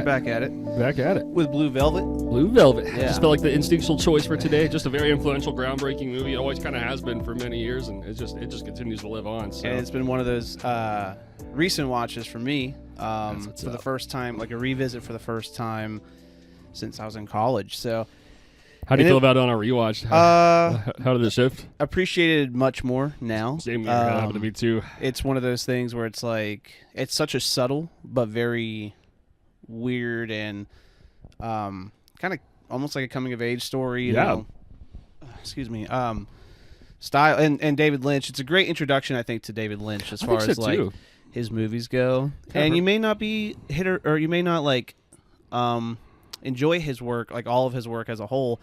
Back at it. Back at it. With Blue Velvet. Blue Velvet. Yeah. Just felt like the instinctual choice for today. Just a very influential, groundbreaking movie. It always kind of has been for many years, and it just continues to live on. So. And it's been one of those recent watches for me for the first time, like a revisit for the first time since I was in college. So, how do you feel about it on a rewatch? How did it shift? Appreciated much more now. Same here. That happened to me too. It's one of those things where it's like it's such a subtle but very weird and kind of almost like a coming of age story, you know. Excuse me. Style and David Lynch. It's a great introduction, I think, to David Lynch as far as like his movies go. And you may not be or you may not like enjoy his work, like all of his work as a whole,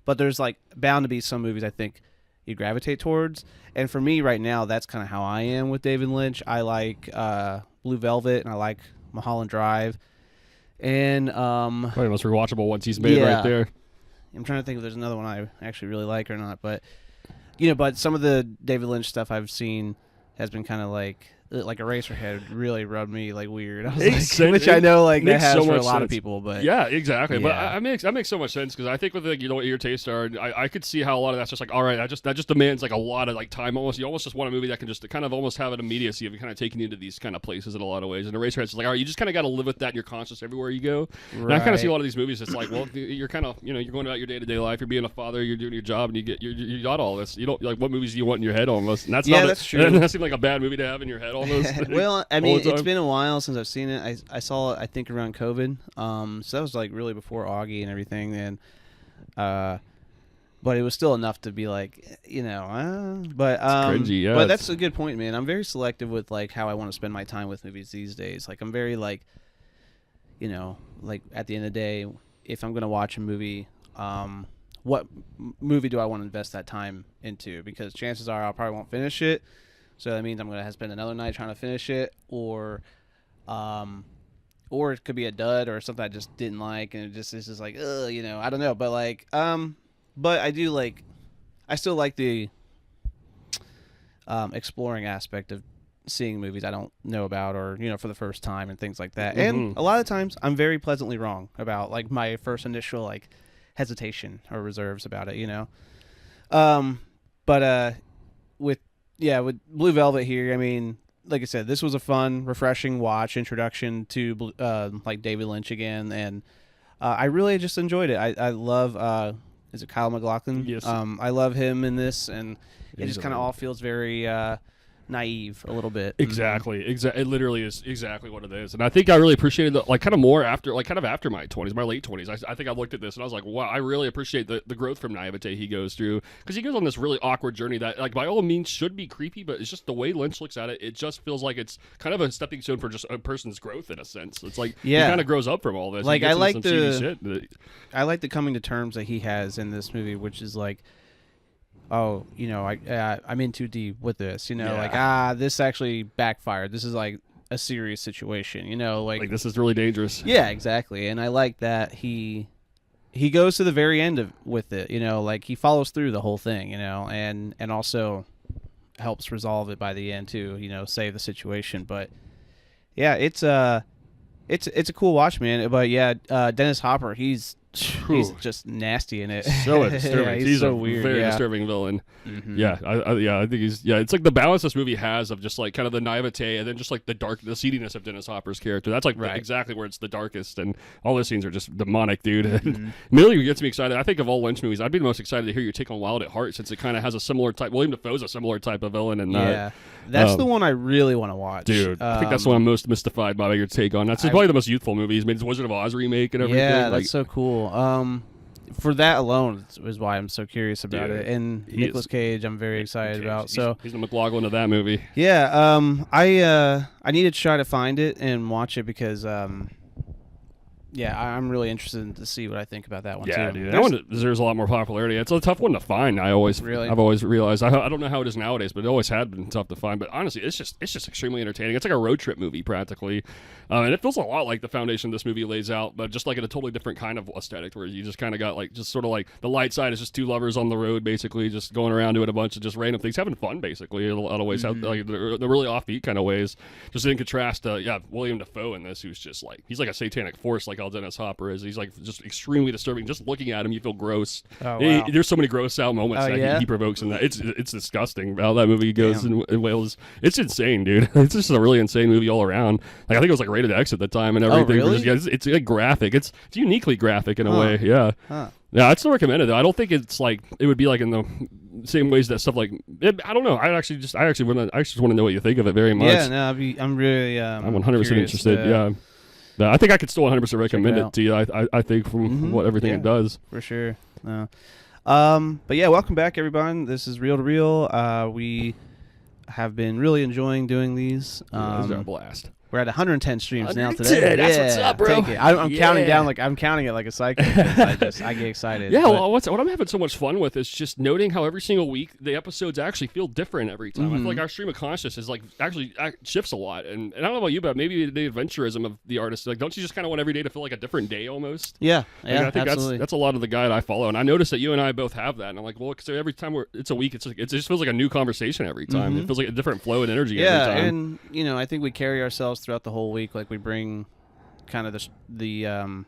but there's like bound to be some movies I think you gravitate towards. And for me right now, that's kind of how I am with David Lynch. I like Blue Velvet and I like Mulholland Drive. And probably the most rewatchable ones he's made right there. I'm trying to think if there's another one I actually really like or not, but but some of the David Lynch stuff I've seen has been kind of like Eraserhead really rubbed me like weird. I was like, which I know like that has for a lot of people, but yeah, exactly. Yeah. But that makes so much sense because I think with like, what your tastes are, I could see how a lot of that's just like, all right, that just demands like a lot of like time. Almost you almost just want a movie that can just kind of almost have an immediacy of kind of taking you into these kind of places in a lot of ways. And Eraserhead's just like, all right, you just kind of got to live with that in your conscience everywhere you go. Right. And I kind of see a lot of these movies. It's like, well, you're kind of you're going about your day to day life. You're being a father. You're doing your job, and you got all this. You don't like what movies do you want in your head almost. And that's that's true. That seems like a bad movie to have in your head almost. Well, I mean, it's been a while since I've seen it. I saw it, I think, around COVID. So that was like really before Augie and everything. And but it was still enough to be like, but cringy, yeah. But that's a good point, man. I'm very selective with like how I want to spend my time with movies these days. Like I'm very like, like at the end of the day, if I'm gonna watch a movie, what movie do I want to invest that time into? Because chances are I probably won't finish it. So that means I'm going to have to spend another night trying to finish it, or it could be a dud or something I just didn't like, and it's just like, I don't know. But like, but I do like, I still like the exploring aspect of seeing movies I don't know about or, for the first time and things like that. Mm-hmm. And a lot of times I'm very pleasantly wrong about like my first initial like hesitation or reserves about it, But with Blue Velvet here, I mean, like I said, this was a fun, refreshing watch, introduction to like David Lynch again, and I really just enjoyed it. I love, is it Kyle MacLachlan? Yes. I love him in this, and it just kind of all feels very naive a little bit. Exactly. It literally is exactly what it is. And I think I really appreciated the, like kind of more after my 20s, my late 20s. I think I looked at this and I was like, wow, I really appreciate the growth from naivete he goes through, because he goes on this really awkward journey that like by all means should be creepy, but it's just the way Lynch looks at it. It just feels like it's kind of a stepping stone for just a person's growth in a sense. It's like he kind of grows up from all this. Like I like the coming to terms that he has in this movie, which is like, oh, I'm in too deep with this, like, this actually backfired. This is like a serious situation, like this is really dangerous. Yeah, exactly. And I like that he goes to the very end with it, like he follows through the whole thing, and also helps resolve it by the end too, save the situation. But yeah, it's a cool watch, man. But yeah, Dennis Hopper, he's just nasty in it. So disturbing. He's so a weird, very disturbing villain. Mm-hmm. Yeah, I think he's. Yeah, it's like the balance this movie has of just like kind of the naivete and then just like the seediness of Dennis Hopper's character. That's like exactly where it's the darkest, and all those scenes are just demonic, dude. Mm-hmm. Immediately gets me excited. I think of all Lynch movies, I'd be the most excited to hear your take on Wild at Heart, since it kind of has a similar type. William Dafoe's a similar type of villain, and that's the one I really want to watch, dude. I think that's the one I'm most mystified by your take on. That's probably the most youthful movie. He's made his Wizard of Oz remake and everything. Yeah, that's so cool. For that alone is why I'm so curious about it. And Nicolas Cage, I'm very excited about. So he's the McLaughlin of that movie. Yeah, I need to try to find it and watch it because I'm really interested to see what I think about that one yeah, too. Dude, that one deserves a lot more popularity. It's a tough one to find. I've always realized. I don't know how it is nowadays, but it always had been tough to find. But honestly, it's just extremely entertaining. It's like a road trip movie practically, and it feels a lot like the foundation this movie lays out, but just like in a totally different kind of aesthetic, where you just kind of got like just sort of like the light side is just two lovers on the road, basically just going around doing a bunch of just random things, having fun, basically in a lot of ways, like the really offbeat kind of ways. Just in contrast to William Dafoe in this, who's just like he's like a satanic force, like how Dennis Hopper is. He's like just extremely disturbing. Just looking at him, you feel gross. Oh, wow. There's so many gross out moments that he provokes in that. It's disgusting how that movie goes in Wales. It's insane, dude. It's just a really insane movie all around. Like I think it was like rated X at the time and everything. Oh, really? It's like graphic. It's uniquely graphic in a way. Yeah. Yeah, I'd still recommend it though. I don't think it's like it would be like in the same ways that stuff like I don't know. I actually just want to know what you think of it very much. Yeah, no, I'm really I'm 100% interested. Yeah. No, I think I could still 100% recommend it to you. I think from what everything it does. For sure. No. But yeah, welcome back everyone. This is Real to Real. We have been really enjoying doing these. These are a blast. We're at 110 streams now today. That's what's up, bro. I'm counting down I'm counting it like a psycho. I get excited. Yeah, well, what I'm having so much fun with is just noting how every single week the episodes actually feel different every time. I feel like our stream of consciousness is like actually shifts a lot. And I don't know about you, but maybe the adventurism of the artist. Like, don't you just kind of want every day to feel like a different day almost? Yeah, I think absolutely. that's a lot of the guide I follow, and I noticed that you and I both have that. And I'm like, well, so every time it's a week, it just feels like a new conversation every time. It feels like a different flow and energy every time. And I think we carry ourselves throughout the whole week. Like we bring kind of the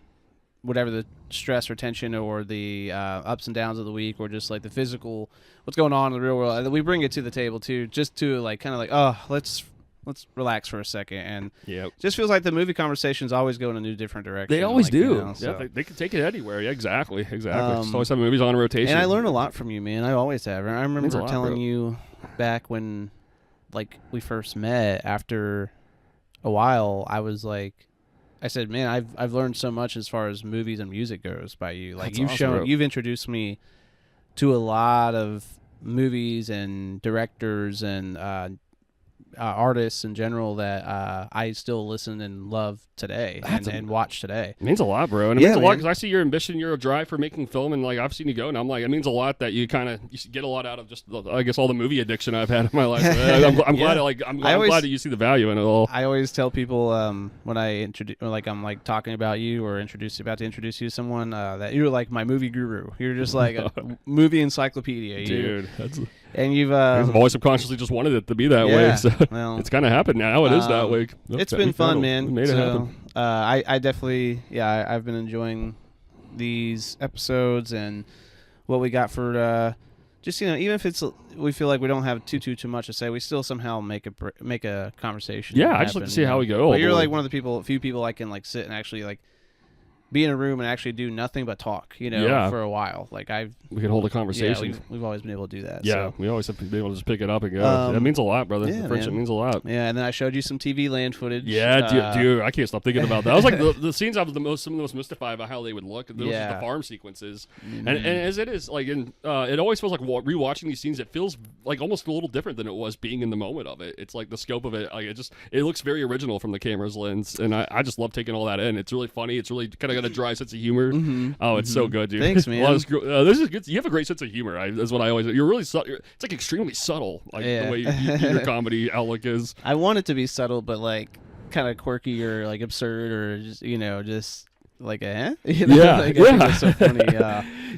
whatever the stress or tension or the ups and downs of the week, or just like the physical, what's going on in the real world. We bring it to the table too, just to like kind of like, oh, let's relax for a second. And just feels like the movie conversations always go in a new different direction. They always do. So. They can take it anywhere. Yeah, exactly. Just always have movies on rotation. And I learn a lot from you, man. I always have. I remember telling you back when like we first met, after a while, I was like, I said, man, I've learned so much as far as movies and music goes by you. Like you've introduced me to a lot of movies and directors and artists in general that I still listen and love today and watch today. It means a lot, bro. And it means a lot because I see your ambition, your drive for making film, and like I've seen you go, and I'm like, it means a lot that you get a lot out of just, I guess, all the movie addiction I've had in my life. I'm glad, I'm glad that you see the value in it all. I always tell people when I introduce, like I'm like talking about you or about to introduce you to someone that you're like my movie guru. You're just like a movie encyclopedia, dude. And you've always subconsciously just wanted it to be that way. So it's kind of happened now. It is that way. It's been fun, man. We made it happen. I definitely, I've been enjoying these episodes and what we got for just even if we feel like we don't have too much to say, we still somehow make a conversation. Yeah, I just like to see how we go. But you're like one of the few people I can like sit and actually like be in a room and actually do nothing but talk, for a while. Like we can hold a conversation. Yeah, we've always been able to do that. Yeah, so. we always have to be able to just pick it up and go. That means a lot, brother. Yeah, the friendship means a lot. Yeah, and then I showed you some TV land footage. Yeah, dude, I can't stop thinking about that. I was like the scenes I was some of the most mystified about how they would look. Those are the farm sequences, and as it is like it always feels like rewatching these scenes. It feels like almost a little different than it was being in the moment of it. It's like the scope of it. Like it looks very original from the camera's lens, and I just love taking all that in. It's really funny. It's really kind of got a dry sense of humor. Oh, it's so good, dude. Thanks, man. This is good. You have a great sense of humor. That's what I always. You're really. It's like extremely subtle, like the way your comedy outlook is. I want it to be subtle, but like kind of quirky or like absurd or just just like it's so funny.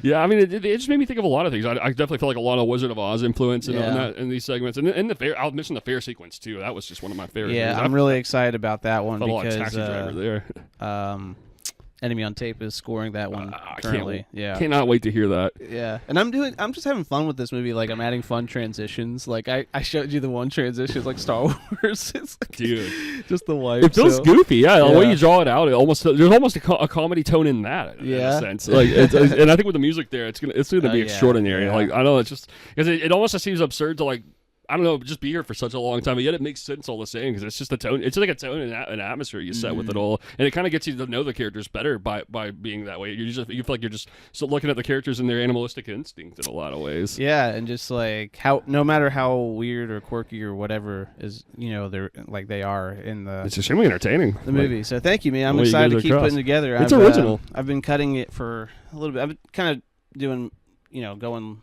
Yeah, I mean, it just made me think of a lot of things. I definitely feel like a lot of Wizard of Oz influence in these segments, and the fair. I'll mention the fair sequence too. That was just one of my favorite. Yeah, I'm really excited about that one because a lot of Taxi Driver there. Enemy on Tape is scoring that one currently. Cannot wait to hear that. Yeah, and I'm just having fun with this movie. Like I'm adding fun transitions. Like I showed you the one transition, like Star Wars. It's like, dude, just the wife. It feels goofy. The way you draw it out, there's almost a comedy tone in that. In a sense. Like, and I think with the music there, it's gonna be extraordinary. Yeah. Like I know it's just because it almost just seems absurd to like. I don't know, just be here for such a long time, but yet it makes sense all the same because it's just a tone. It's like a tone and an atmosphere you set with it all, and it kind of gets you to know the characters better by being that way. You feel like you're just looking at the characters and their animalistic instinct in a lot of ways. Yeah, and just like how no matter how weird or quirky or whatever is, they're like they are in the. It's extremely entertaining. The movie. So thank you, man. I'm excited to keep putting together. It's original. I've been cutting it for a little bit. I've been kind of doing, going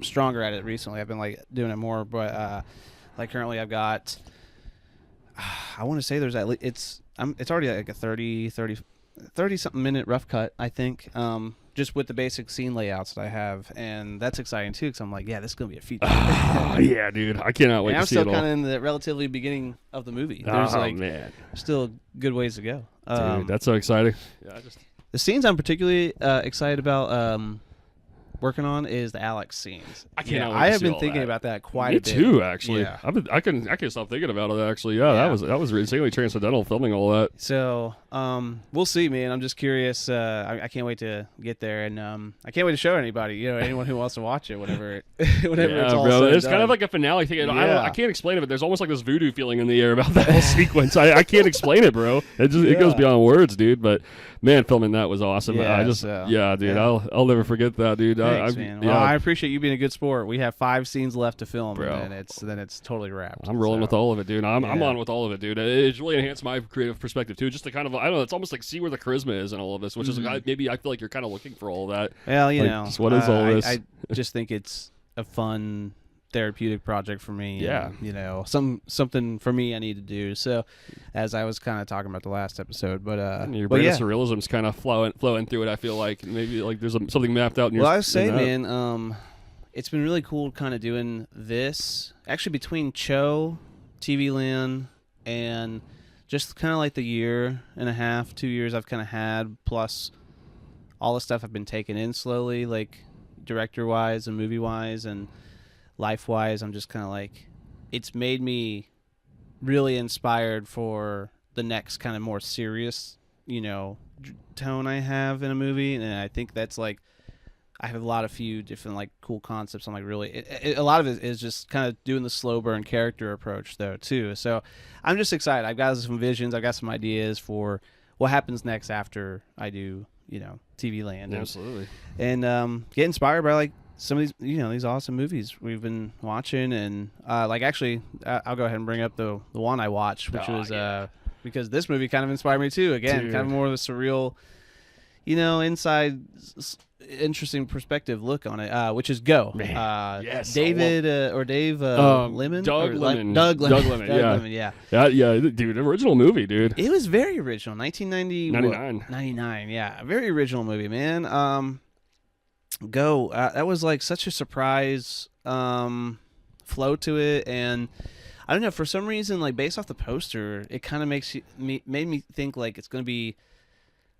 stronger at it recently. I've been like doing it more, but like currently I've got. I want to say there's at least it's already like a 30 something minute rough cut, I think. Just with the basic scene layouts that I have, and that's exciting too because I'm like, yeah, this is gonna be a feature. Yeah, dude, I cannot wait to see it all. I'm still kind of in the relatively beginning of the movie. There's man, still good ways to go. Dude, that's so exciting. Yeah, the scenes I'm particularly excited about working on is the Alex scenes. I have been thinking about that quite a bit. Me too, actually. Yeah. I can't stop thinking about it. Actually, that was insanely transcendental filming all that. So we'll see, man. I'm just curious. I can't wait to get there, and I can't wait to show anybody. Anyone who wants to watch it, whatever. It's all bro. It's done. kind of like a finale thing. I can't explain it, but there's almost like this voodoo feeling in the air about that whole sequence. I can't explain it, bro. It goes beyond words, dude. But man, filming that was awesome. Yeah, dude. I'll never forget that, dude. Thanks, man. Well, I appreciate you being a good sport. We have 5 scenes left to film, bro. And then it's totally wrapped. I'm rolling with all of it, dude. I'm on with all of it, dude. It's really enhanced my creative perspective too. Just to kind of, I don't know, it's almost like see where the charisma is in all of this, which is maybe I feel like you're kind of looking for all that. Well, just what is all this? I just think it's a fun therapeutic project for me. Yeah. And, something for me I need to do. So, as I was kind of talking about the last episode, but your brain of surrealism's kind of flowing through it. I feel like maybe like there's something mapped out in your. Well, I was saying, man, it's been really cool kind of doing this. Actually, between Cho, TV Land, and just kind of like the year and a half, 2 years I've kind of had, plus all the stuff I've been taking in slowly, like director-wise and movie-wise and life-wise. I'm just kind of like, it's made me really inspired for the next kind of more serious, tone I have in a movie. And I think that's like, I have a few different like cool concepts. I'm like really, a lot of it is just kind of doing the slow burn character approach though too. So I'm just excited. I've got some visions. I've got some ideas for what happens next after I do, TV Land. Absolutely. And get inspired by like some of these, these awesome movies we've been watching. And like actually, I'll go ahead and bring up the one I watched, which was because this movie kind of inspired me too. Again, kind of more of a surreal, inside interesting perspective look on it, which is Go. Yes, David or Dave Lemon? Doug Lemon. Doug Lemon, yeah. Yeah, dude, original movie, dude. It was very original. 1999, yeah. A very original movie, man. Go. That was like such a surprise flow to it, and I don't know, for some reason, like based off the poster, it kind of made me think like it's going to be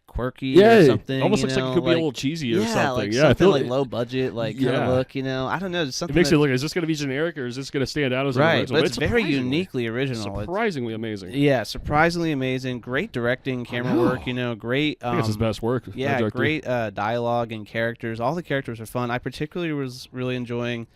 quirky or something. Almost looks like it could be a little cheesy or something. Like something I feel like low budget, like kind of look. I don't know. Just something it makes it look. Is this going to be generic or is this going to stand out as an original? But it's very uniquely original. Surprisingly amazing. Yeah, surprisingly amazing. Great directing, camera work. Great. I think it's his best work. Yeah, great dialogue and characters. All the characters are fun. I particularly was really enjoying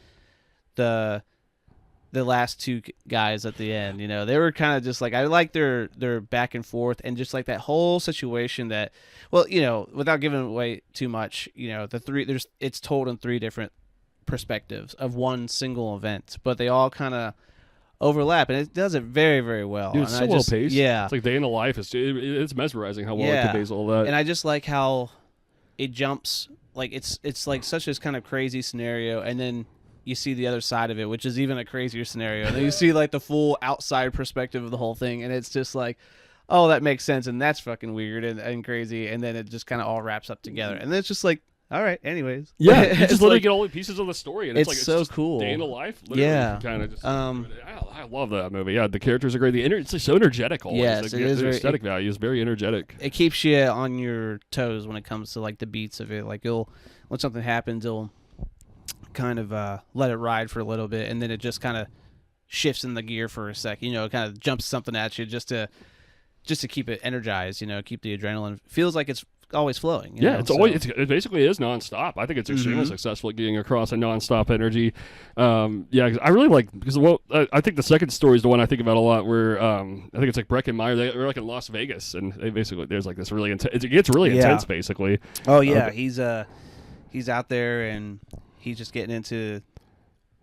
the last 2 guys at the end. They were kind of just like, I like their back and forth and just like that whole situation that, well, without giving away too much, it's told in 3 different perspectives of one single event, but they all kind of overlap, and it does it very, very well. Dude, it's so well paced. Yeah, it's like day in the life. It's mesmerizing how well it conveys all that. And I just like how it jumps. Like it's like such this kind of crazy scenario, and then you see the other side of it, which is even a crazier scenario. And then you see like the full outside perspective of the whole thing, and it's just like, oh, that makes sense, and that's fucking weird and crazy, and then it just kind of all wraps up together, and then it's just like, all right, anyways. Yeah, you just literally get all the pieces of the story, and it's so just cool. Day in the life. Literally, yeah, kind of just. I love that movie. Yeah, the characters are great. It's like so energetic. Always. Yes, it is. The aesthetic value is very energetic. It keeps you on your toes when it comes to like the beats of it. Like when something happens, you'll kind of let it ride for a little bit, and then it just kind of shifts in the gear for a sec. It kind of jumps something at you just to keep it energized. Keep the adrenaline. Feels like it's always flowing. Yeah, it basically is nonstop. I think it's extremely successful at getting across a nonstop energy. Yeah, 'cause I really like because I think the second story is the one I think about a lot. Where I think it's like Breck and Meyer. They're like in Las Vegas, and they basically there's like this really intense. It gets really intense, basically. Oh yeah, he's out there and he's just getting into.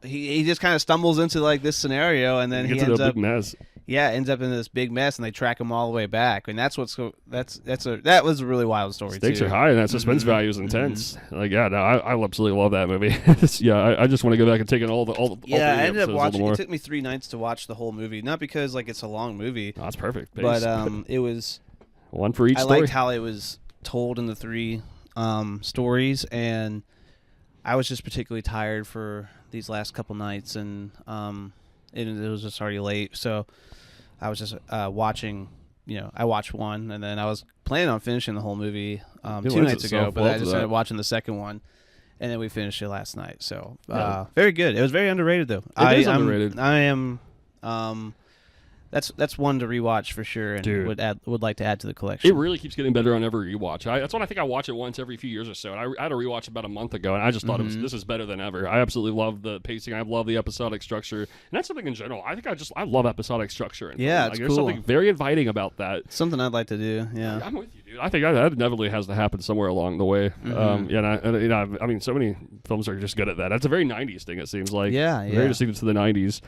He just kind of stumbles into like this scenario, and then he ends up big mess. Yeah, ends up in this big mess, and they track him all the way back, and that was a really wild story. Stakes too. are high, and that suspense value is intense. Like, yeah, no, I absolutely love that movie. Yeah, I just want to go back and take in all the. Yeah, I ended up watching. It took me 3 nights to watch the whole movie, not because like it's a long movie. No, that's perfect. But it was one for each. I story. liked how it was told in the 3 stories, and I was just particularly tired for these last couple nights, and it was just already late, so I was just watching. I watched one, and then I was planning on finishing the whole movie 2 nights ago, but I just started watching the second one, and then we finished it last night. So very good. It was very underrated, though. It is underrated. I am. That's one to rewatch for sure, and would like to add to the collection. It really keeps getting better on every rewatch. That's what I think. I watch it once every few years or so. And I had a rewatch about a month ago, and I just thought this is better than ever. I absolutely love the pacing. I love the episodic structure, and that's something in general. I think I love episodic structure. It's there's cool. something very inviting about that. Something I'd like to do. Yeah, I'm with you, dude. I think that inevitably has to happen somewhere along the way. I mean, so many films are just good at that. That's a very '90s thing. It seems like very distinctive to the '90s.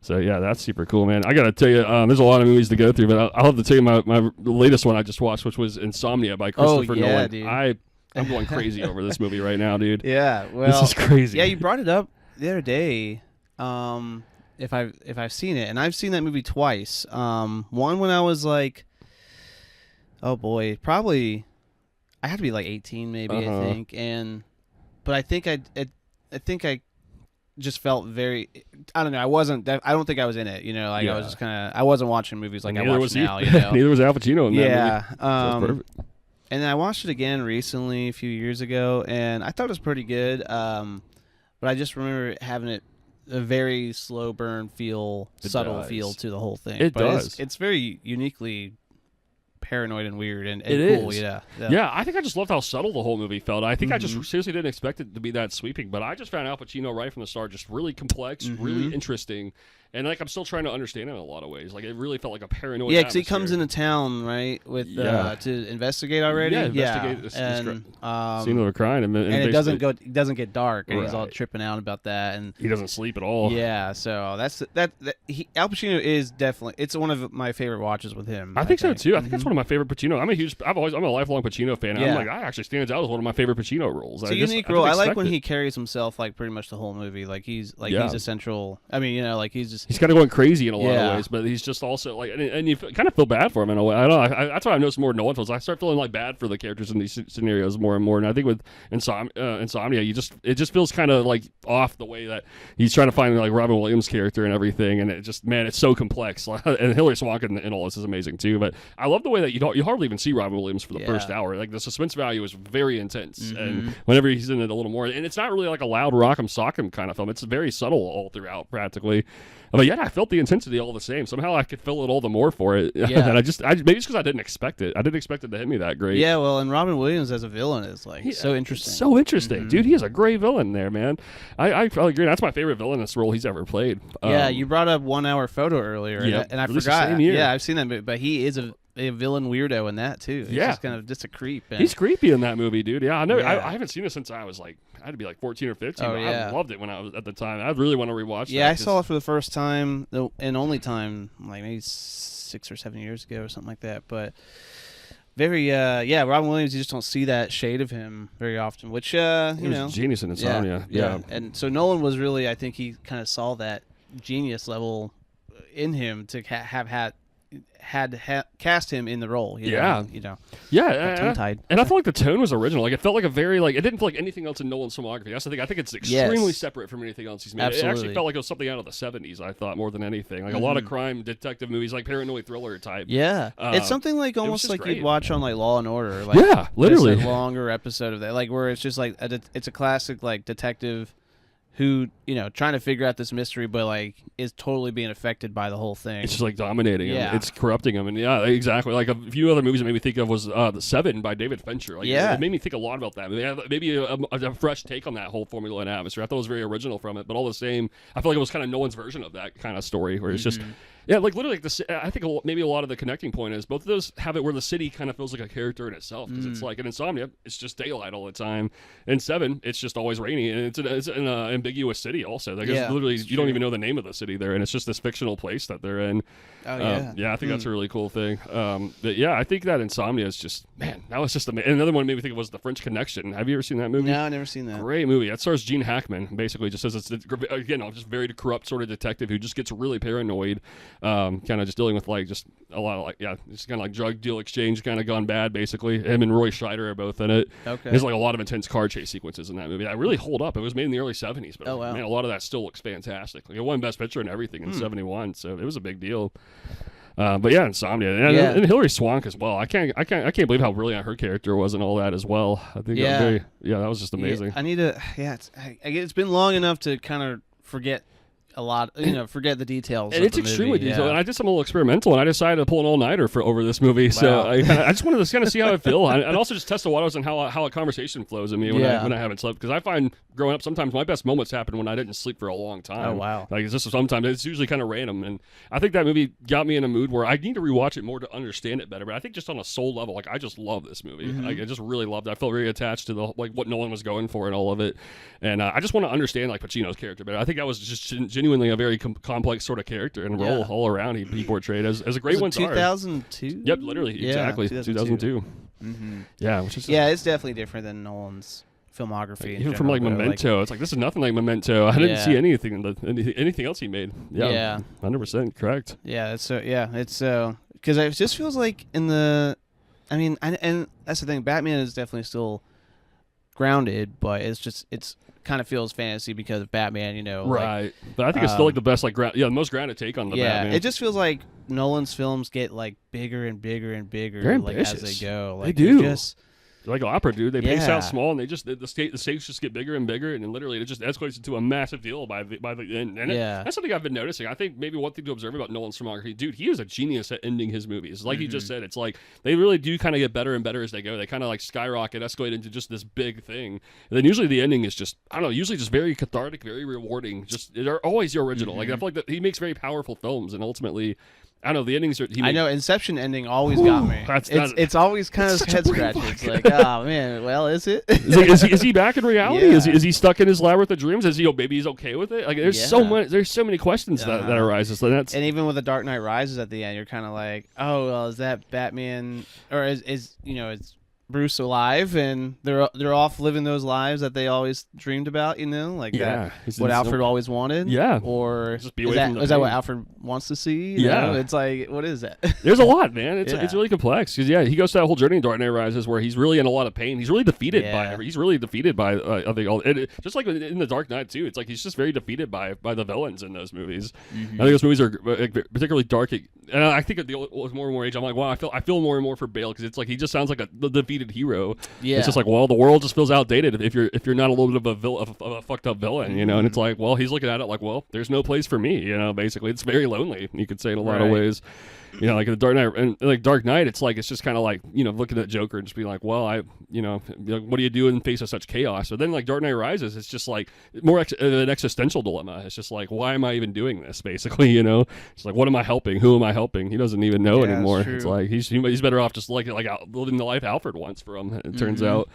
So, yeah, that's super cool, man. I got to tell you, there's a lot of movies to go through, but I'll have to tell you my latest one I just watched, which was Insomnia by Christopher Nolan. Dude. I'm going crazy over this movie right now, dude. Yeah, well, this is crazy. Yeah, you brought it up the other day. If I've seen it, and I've seen that movie twice. One when I was like, oh boy, probably I had to be like 18, maybe I think, but I think I just felt very. I don't know. I don't think I was in it. I was just kind of. I wasn't watching movies like I watch now. Neither was Al Pacino in that movie. Yeah. Perfect. And then I watched it again recently, a few years ago, and I thought it was pretty good. But I just remember having a very slow burn feel, subtle feel to the whole thing. It does. It's very uniquely paranoid and weird and it cool. Is. Yeah. I think I just loved how subtle the whole movie felt. I think I just seriously didn't expect it to be that sweeping, but I just found Al Pacino right from the start just really complex, really interesting, and like I'm still trying to understand it in a lot of ways. Like it really felt like a paranoid. Yeah, because he comes into town right with to investigate already. Yeah, investigate this scene of a crime, and it doesn't get dark, and he's all tripping out about that, and he doesn't sleep at all. Yeah, so Al Pacino is definitely it's one of my favorite watches with him. I think so too. I think that's one of my favorite Pacino. I'm a lifelong Pacino fan. Yeah. I'm like, that actually stands out as one of my favorite Pacino roles. It's a unique role. I like when he carries himself like pretty much the whole movie. Like he's a central. I mean, like he's kind of going crazy in a lot of ways, but he's just also like, and you kind of feel bad for him in a way. I don't know. That's what I've noticed more than Nolan films. I start feeling like bad for the characters in these scenarios more and more. And I think with Insomnia, it just feels kind of like off the way that he's trying to find like Robin Williams' character and everything. And it just, man, it's so complex. And Hilary Swank in all this is amazing too. But I love the way that you hardly even see Robin Williams for the first hour. Like the suspense value is very intense, and whenever he's in it a little more, and it's not really like a loud rock'em sock'em kind of film. It's very subtle all throughout, practically. But yet I felt the intensity all the same. Somehow I could feel it all the more for it. Yeah. And maybe it's because I didn't expect it. I didn't expect it to hit me that great. Yeah, well, and Robin Williams as a villain is like so interesting. So interesting, dude. He is a great villain there, man. I probably agree. That's my favorite villainous role he's ever played. Yeah, you brought up 1 Hour Photo earlier, and I forgot. Same year. Yeah, I've seen that movie, but he is a villain weirdo in that too. He's just kind of just a creep. He's creepy in that movie, dude. Yeah, I know. I haven't seen it since I was like, I had to be like 14 or 15. Oh, I loved it when I was at the time. I really want to rewatch. Yeah, I saw it for the first time and only time, like maybe 6 or 7 years ago or something like that. But very, Robin Williams, you just don't see that shade of him very often. Which he was genius in Insomnia. Yeah, and so Nolan was really, I think he kind of saw that genius level in him to had cast him in the role. Tongue-tied. And I felt like the tone was original. Like it felt like it didn't feel like anything else in Nolan's filmography. That's the thing. I think it's extremely separate from anything else he's made. Absolutely. It actually felt like it was something out of the 70s. I thought more than anything, like a lot of crime detective movies, like paranoid thriller type. Yeah, it's something like almost like great. You'd watch on like Law and Order. Like, literally a longer episode of that, like where it's just like it's a classic like detective who, trying to figure out this mystery, but like is totally being affected by the whole thing. It's just like dominating him. It's corrupting him. And yeah, exactly. Like a few other movies that made me think of was The Seven by David Fincher. Like, it made me think a lot about that. Maybe a fresh take on that whole formula and atmosphere. I thought it was very original from it, but all the same, I feel like it was kind of Nolan's version of that kind of story where it's just. Yeah, like literally, I think maybe a lot of the connecting point is both of those have it where the city kind of feels like a character in itself because it's like in Insomnia, it's just daylight all the time. In Seven, it's just always rainy, and it's an ambiguous city also. Like literally, you don't even know the name of the city they're in. It's just this fictional place that they're in. Oh yeah, yeah, I think that's a really cool thing. But yeah, I think that Insomnia is just that was just amazing. And another one made me think was The French Connection. Have you ever seen that movie? No, I've never seen that. Great movie. That stars Gene Hackman. Basically, just says it's again just very corrupt sort of detective who just gets really paranoid. Kind of just dealing with like just a lot of just kind of like drug deal exchange kind of gone bad basically. Him and Roy Scheider are both in it. Okay. There's like a lot of intense car chase sequences in that movie that really hold up. It was made in the early 70s, but man, a lot of that still looks fantastic. Like it won Best Picture and everything in 71, so it was a big deal. But yeah, Insomnia and Hilary Swank as well. I can't believe how brilliant her character was and all that as well. I think that was just amazing. I need to it's been long enough to kind of forget a lot, forget the details. And it's extremely detailed. And I did some little experimental, and I decided to pull an all-nighter over this movie. Wow. So I just wanted to kind of see how I feel, and also just test the waters on how a conversation flows in me when I haven't slept. Because I find growing up, sometimes my best moments happen when I didn't sleep for a long time. Oh wow! Like sometimes it's usually kind of random, and I think that movie got me in a mood where I need to rewatch it more to understand it better. But I think just on a soul level, like I just love this movie. Like I just really loved it. I felt very attached to what Nolan was going for and all of it, and I just want to understand like Pacino's character better. I think that was just genuinely a very complex sort of character and role all around he portrayed as a great one. 2002. Yep, literally, exactly 2002. Yeah, which is it's definitely different than Nolan's filmography. Even from like Memento, it's like this is nothing like Memento. I didn't see anything else he made. Yeah, 100% correct. Yeah, it's because it just feels like in the, and that's the thing. Batman is definitely still grounded, but it's kind of feels fantasy because of Batman, right? But I think it's still like the best, the most grounded take on the Batman. It just feels like Nolan's films get like bigger and bigger and bigger, like as they go. Like, they do. Like opera, dude. They pace out small, and they just the stakes just get bigger and bigger, and then literally it just escalates into a massive deal by the end. And that's something I've been noticing. I think maybe one thing to observe about Nolan's filmography, dude, he is a genius at ending his movies. Like he just said, it's like they really do kind of get better and better as they go. They kind of like skyrocket, escalate into just this big thing. And then usually the ending is just usually just very cathartic, very rewarding. Just they're always the original. Like I feel like he makes very powerful films, and ultimately. I don't know, the endings are... I know, Inception ending always got me. It's always kind of head-scratching. It's like, oh, man, well, is it? Is he back in reality? Is he stuck in his labyrinth of dreams? Is he, maybe he's okay with it? Like, there's so many questions that arises. So and even with The Dark Knight Rises at the end, you're kind of like, oh, well, is that Batman... Or is Bruce alive, and they're off living those lives that they always dreamed about, like that what Alfred always wanted, or just be away from is that what Alfred wants to see? It's like, what is that? There's a lot, man. It's really complex because he goes through that whole journey in Dark Knight Rises where he's really in a lot of pain. He's really defeated by I think just like in the Dark Knight too. It's like he's just very defeated by the villains in those movies. I think those movies are particularly dark, and I think at the more and more age, I'm like, wow, I feel more and more for Bale because it's like he just sounds like the defeated hero. It's just like, well, the world just feels outdated if you're not a little bit of a fucked up villain, and it's like, well, he's looking at it like, well, there's no place for me, basically. It's very lonely, you could say, in a lot of ways. Like in the Dark Knight, and like Dark Knight, it's like it's just kind of like looking at Joker and just being like, well, what do you do in the face of such chaos? Or then like Dark Knight Rises, it's just like more an existential dilemma. It's just like, why am I even doing this? Basically, it's like, what am I helping? Who am I helping? He doesn't even know anymore. It's like he's better off just like living the life Alfred wants for him. It turns out.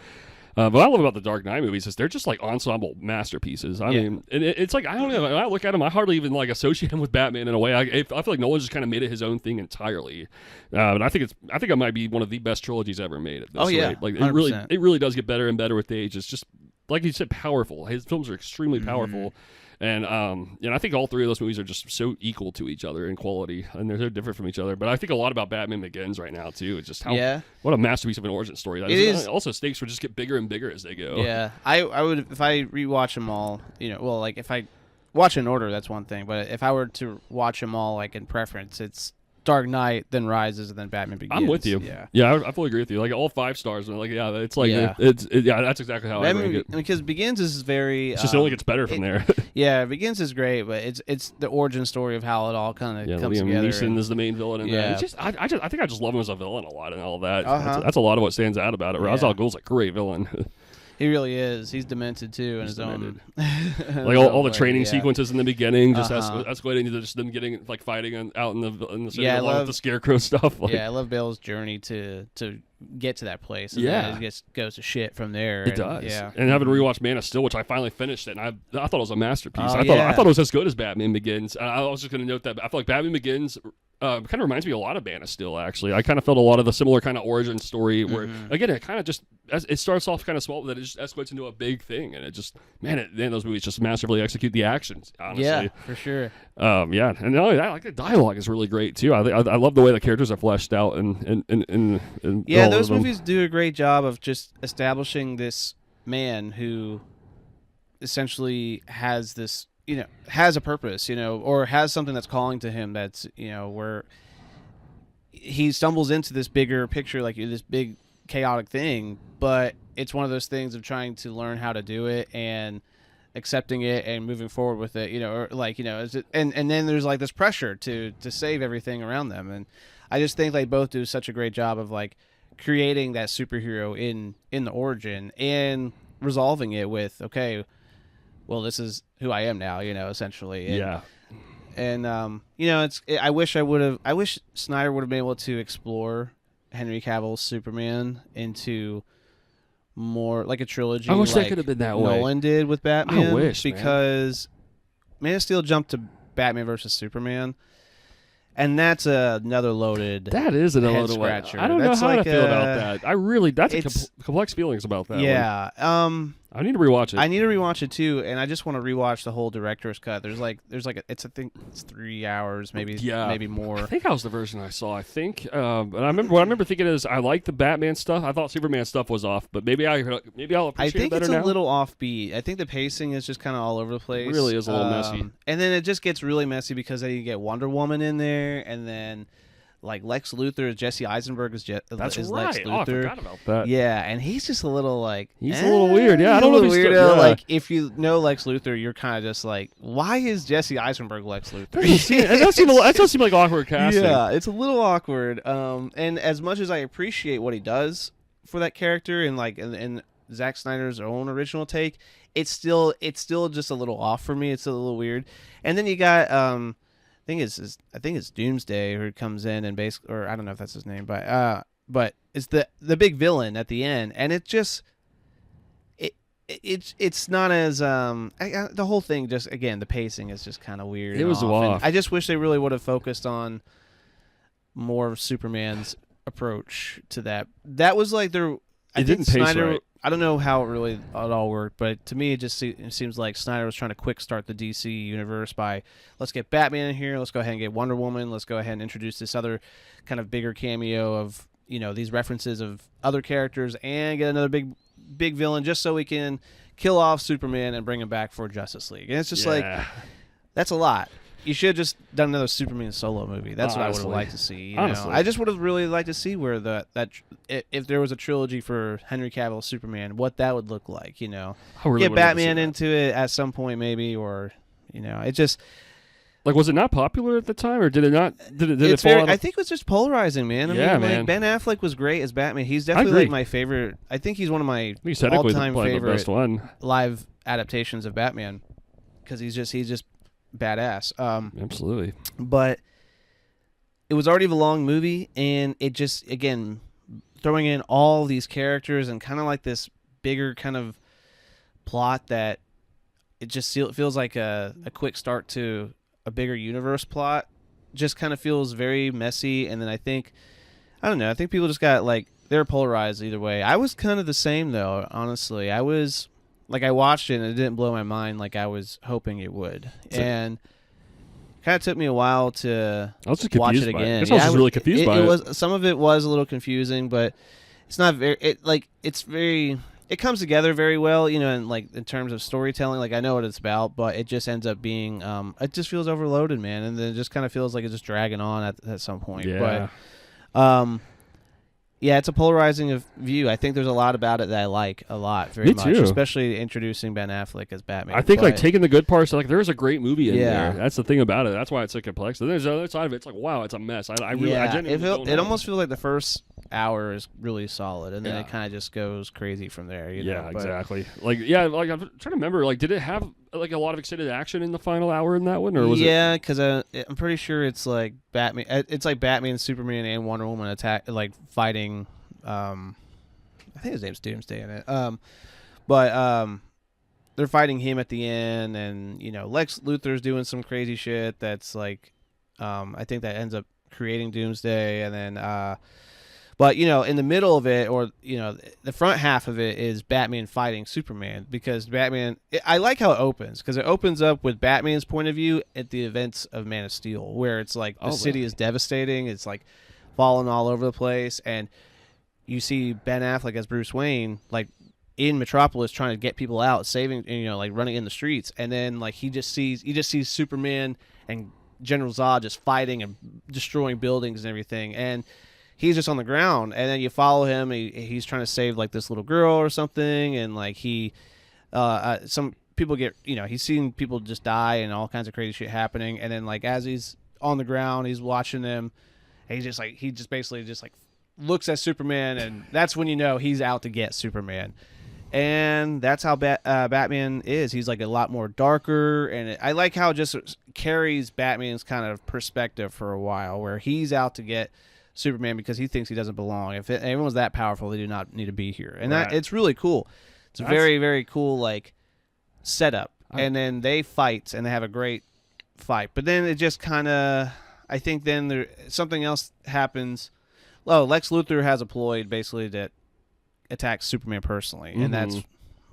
But what I love about the Dark Knight movies is they're just like ensemble masterpieces. I mean, and it's like, I don't know, when I look at them, I hardly even like associate him with Batman in a way. I feel like Nolan just kind of made it his own thing entirely. But I think it might be one of the best trilogies ever made at this rate. Like 100%. It really does get better and better with age. It's just, like you said, powerful. His films are extremely powerful. And I think all three of those movies are just so equal to each other in quality, and they're different from each other. But I think a lot about Batman Begins right now too. It's just what a masterpiece of an origin story that is. Also, stakes will just get bigger and bigger as they go. Yeah, I would, if I rewatch them all. Like if I watch in order, that's one thing. But if I were to watch them all like in preference, it's Dark Knight, then Rises, and then Batman Begins. I'm with you. Yeah, I fully agree with you. Like all 5 stars. Like it's like that's exactly how I rank it. Because Begins is very. It's just it only gets better from there. Yeah, Begins is great, but it's the origin story of how it all kind of comes Liam together. Neeson is the main villain in there. It's just I think I just love him as a villain a lot and all that. That's a lot of what stands out about it. Ra's al Ghul's a great villain. He really is. He's demented too in his own. Like all the training sequences in the beginning, just escalating to just them getting like fighting out in the city along with the Scarecrow stuff. Like, I love Bale's journey to get to that place. And then it just goes to shit from there. It does. Yeah. And having rewatched Man of Steel, which I finally finished it, and I thought it was a masterpiece. I thought it was as good as Batman Begins. I was just going to note that I feel like Batman Begins kind of reminds me a lot of Man of Steel, actually. I kind of felt a lot of the similar kind of origin story where, again, it kind of just, it starts off kind of small, but then it just escalates into a big thing. And it just, man, those movies just masterfully execute the actions, honestly. Yeah, for sure. And not only that, like the dialogue is really great, too. I love the way the characters are fleshed out. And those movies do a great job of just establishing this man who essentially has this, has a purpose, or has something that's calling to him that's, where he stumbles into this bigger picture, like this big chaotic thing, but it's one of those things of trying to learn how to do it and accepting it and moving forward with it, and then there's like this pressure to save everything around them. And I just think they both do such a great job of like creating that superhero in the origin and resolving it with, okay, well, this is who I am now, essentially. And I wish Snyder would have been able to explore Henry Cavill's Superman into more like a trilogy. I wish that could have been that way. Nolan did with Batman. I wish, because Man of Steel jumped to Batman versus Superman. And that's another loaded. That is another loaded scratcher. I don't know how to feel about that. I really, that's complex feelings about that. Yeah. I need to rewatch it. I need to rewatch it too, and I just want to rewatch the whole director's cut. There's I think it's 3 hours, maybe more. I think that was the version I saw. I think, but I remember thinking is I like the Batman stuff. I thought Superman stuff was off, but maybe I'll appreciate it better now. I think it's a little offbeat. I think the pacing is just kind of all over the place. It really is a little messy, and then it just gets really messy because then you get Wonder Woman in there, and then. Like Lex Luthor, Jesse Eisenberg is Lex Luthor. Oh, I forgot about that. Yeah, and he's just a little like he's a little weird. Yeah, I don't know if he's weirdo. Like if you know Lex Luthor, you're kind of just like, why is Jesse Eisenberg Lex Luthor? That does seem like awkward casting. Yeah, it's a little awkward. And as much as I appreciate what he does for that character and like in Zack Snyder's own original take, it's still just a little off for me. It's a little weird. And then you got I think it's Doomsday who comes in and basically, or I don't know if that's his name, but it's the big villain at the end, and it just it's not as the whole thing just again the pacing is just kind of weird. It was off. I just wish they really would have focused on more of Superman's approach to that. That was like their. It didn't pace right. I don't know how it all worked, but to me, it seems like Snyder was trying to quick start the DC universe by let's get Batman in here, let's go ahead and get Wonder Woman, let's go ahead and introduce this other kind of bigger cameo of these references of other characters and get another big villain just so we can kill off Superman and bring him back for Justice League. And it's just like that's a lot. You should have just done another Superman solo movie. That's what I would have liked to see. I just would have really liked to see where if there was a trilogy for Henry Cavill's Superman, what that would look like. Get Batman into it at some point, maybe, or it just like was it not popular at the time, or did it not? Did it fall? I think it was just polarizing, man. I mean, man. Like Ben Affleck was great as Batman. He's definitely like my favorite. I think he's one of my all-time favorite live adaptations of Batman because he's just badass. Absolutely. But it was already a long movie, and it just again throwing in all these characters and kind of like this bigger kind of plot that it just feels like a quick start to a bigger universe plot. Just kind of feels very messy, and then I think people just got like they're polarized either way. I was kind of the same though, honestly. I was. Like, I watched it, and it didn't blow my mind like I was hoping it would. And kind of took me a while to watch it again. I was really confused by it. Some of it was a little confusing, but it's not very... it's very... it comes together very well, and like in terms of storytelling. Like I know what it's about, but it just ends up being it just feels overloaded, man, and then it just kind of feels like it's just dragging on at some point. Yeah. But yeah, it's a polarizing view. I think there's a lot about it that I like a lot, very Me much, too. especially introducing Ben Affleck as Batman. I think like taking the good parts, like there's a great movie in Yeah. there. That's the thing about it. That's why it's so complex. And there's the other side of it. It's like, wow, it's a mess. I really, I genuinely don't know. It almost feels like the first hour is really solid, and then Yeah. it kind of just goes crazy from there. Yeah, But exactly. Like, yeah, like I'm trying to remember. Like, did it have like a lot of extended action in the final hour in that one, or was it? Yeah, because I'm pretty sure it's like Batman. It's like Batman, Superman, and Wonder Woman fighting. I think his name's Doomsday in it. But they're fighting him at the end, and Lex Luthor's doing some crazy shit that's like, I think that ends up creating Doomsday, and then but in the middle of it, or the front half of it is Batman fighting Superman, because Batman. I like how it opens, because it opens up with Batman's point of view at the events of Man of Steel, where it's like the city is devastating, it's like falling all over the place, and you see Ben Affleck as Bruce Wayne, like in Metropolis, trying to get people out, saving, like running in the streets, and then like he just sees Superman and General Zod just fighting and destroying buildings and everything, and he's just on the ground, and then you follow him. He's trying to save like this little girl or something, and like some people get, he's seeing people just die and all kinds of crazy shit happening, and then like as he's on the ground, he's watching them, and he just basically just like looks at Superman, and that's when he's out to get Superman. And that's how Batman is. He's like a lot more darker, and I like how it just carries Batman's kind of perspective for a while, where he's out to get Superman because he thinks he doesn't belong. If everyone's that powerful, they do not need to be here, and that it's really cool. It's a very, very cool like setup, and then they fight, and they have a great fight. But then it just kind of, I think then something else happens. Well, Lex Luthor has a ploy basically that attacks Superman personally, and that's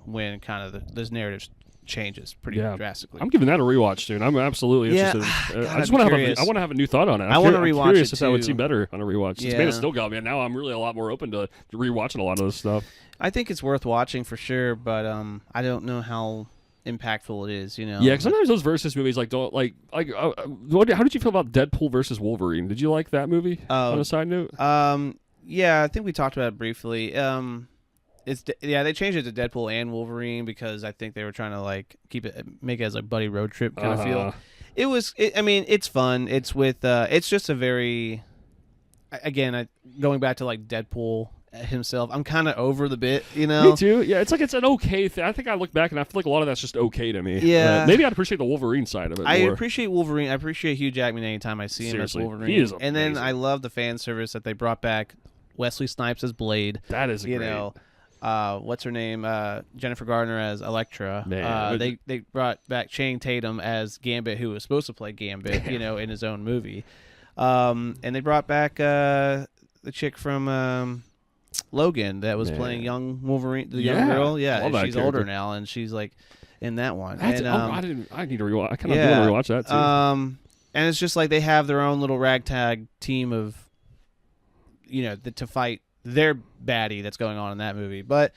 when kind of this narrative changes pretty drastically. I'm giving that a rewatch, dude. I'm absolutely interested. God, I just want to have a new thought on it. I want to rewatch I'm curious it if that would seem better on a rewatch. Yeah. Man of Steel got me, and now I'm really a lot more open to rewatching a lot of this stuff. I think it's worth watching for sure, but I don't know how impactful it is. Yeah, because sometimes those versus movies don't like. How did you feel about Deadpool versus Wolverine? Did you like that movie? On a side note, yeah, I think we talked about it briefly. They changed it to Deadpool and Wolverine because I think they were trying to like make it as a buddy road trip kind of feel. I mean, it's fun. It's with it's just a very, again, going back to like Deadpool himself, I'm kind of over the bit, Me too. Yeah, it's an okay thing. I think I look back and I feel like a lot of that's just okay to me. Yeah. Maybe I'd appreciate the Wolverine side of it more. I appreciate Wolverine. I appreciate Hugh Jackman anytime I see him as Wolverine. He is amazing. And then I love the fan service that they brought back Wesley Snipes as Blade. That is great. What's her name? Jennifer Garner as Elektra. Man. They brought back Channing Tatum as Gambit, who was supposed to play Gambit, in his own movie. And they brought back the chick from Logan that was playing young Wolverine, the young girl. Yeah, and she's older now, and she's like in that one. I need to rewatch. I kind of want to rewatch that too. And it's just like they have their own little ragtag team of, to fight their baddie that's going on in that movie. But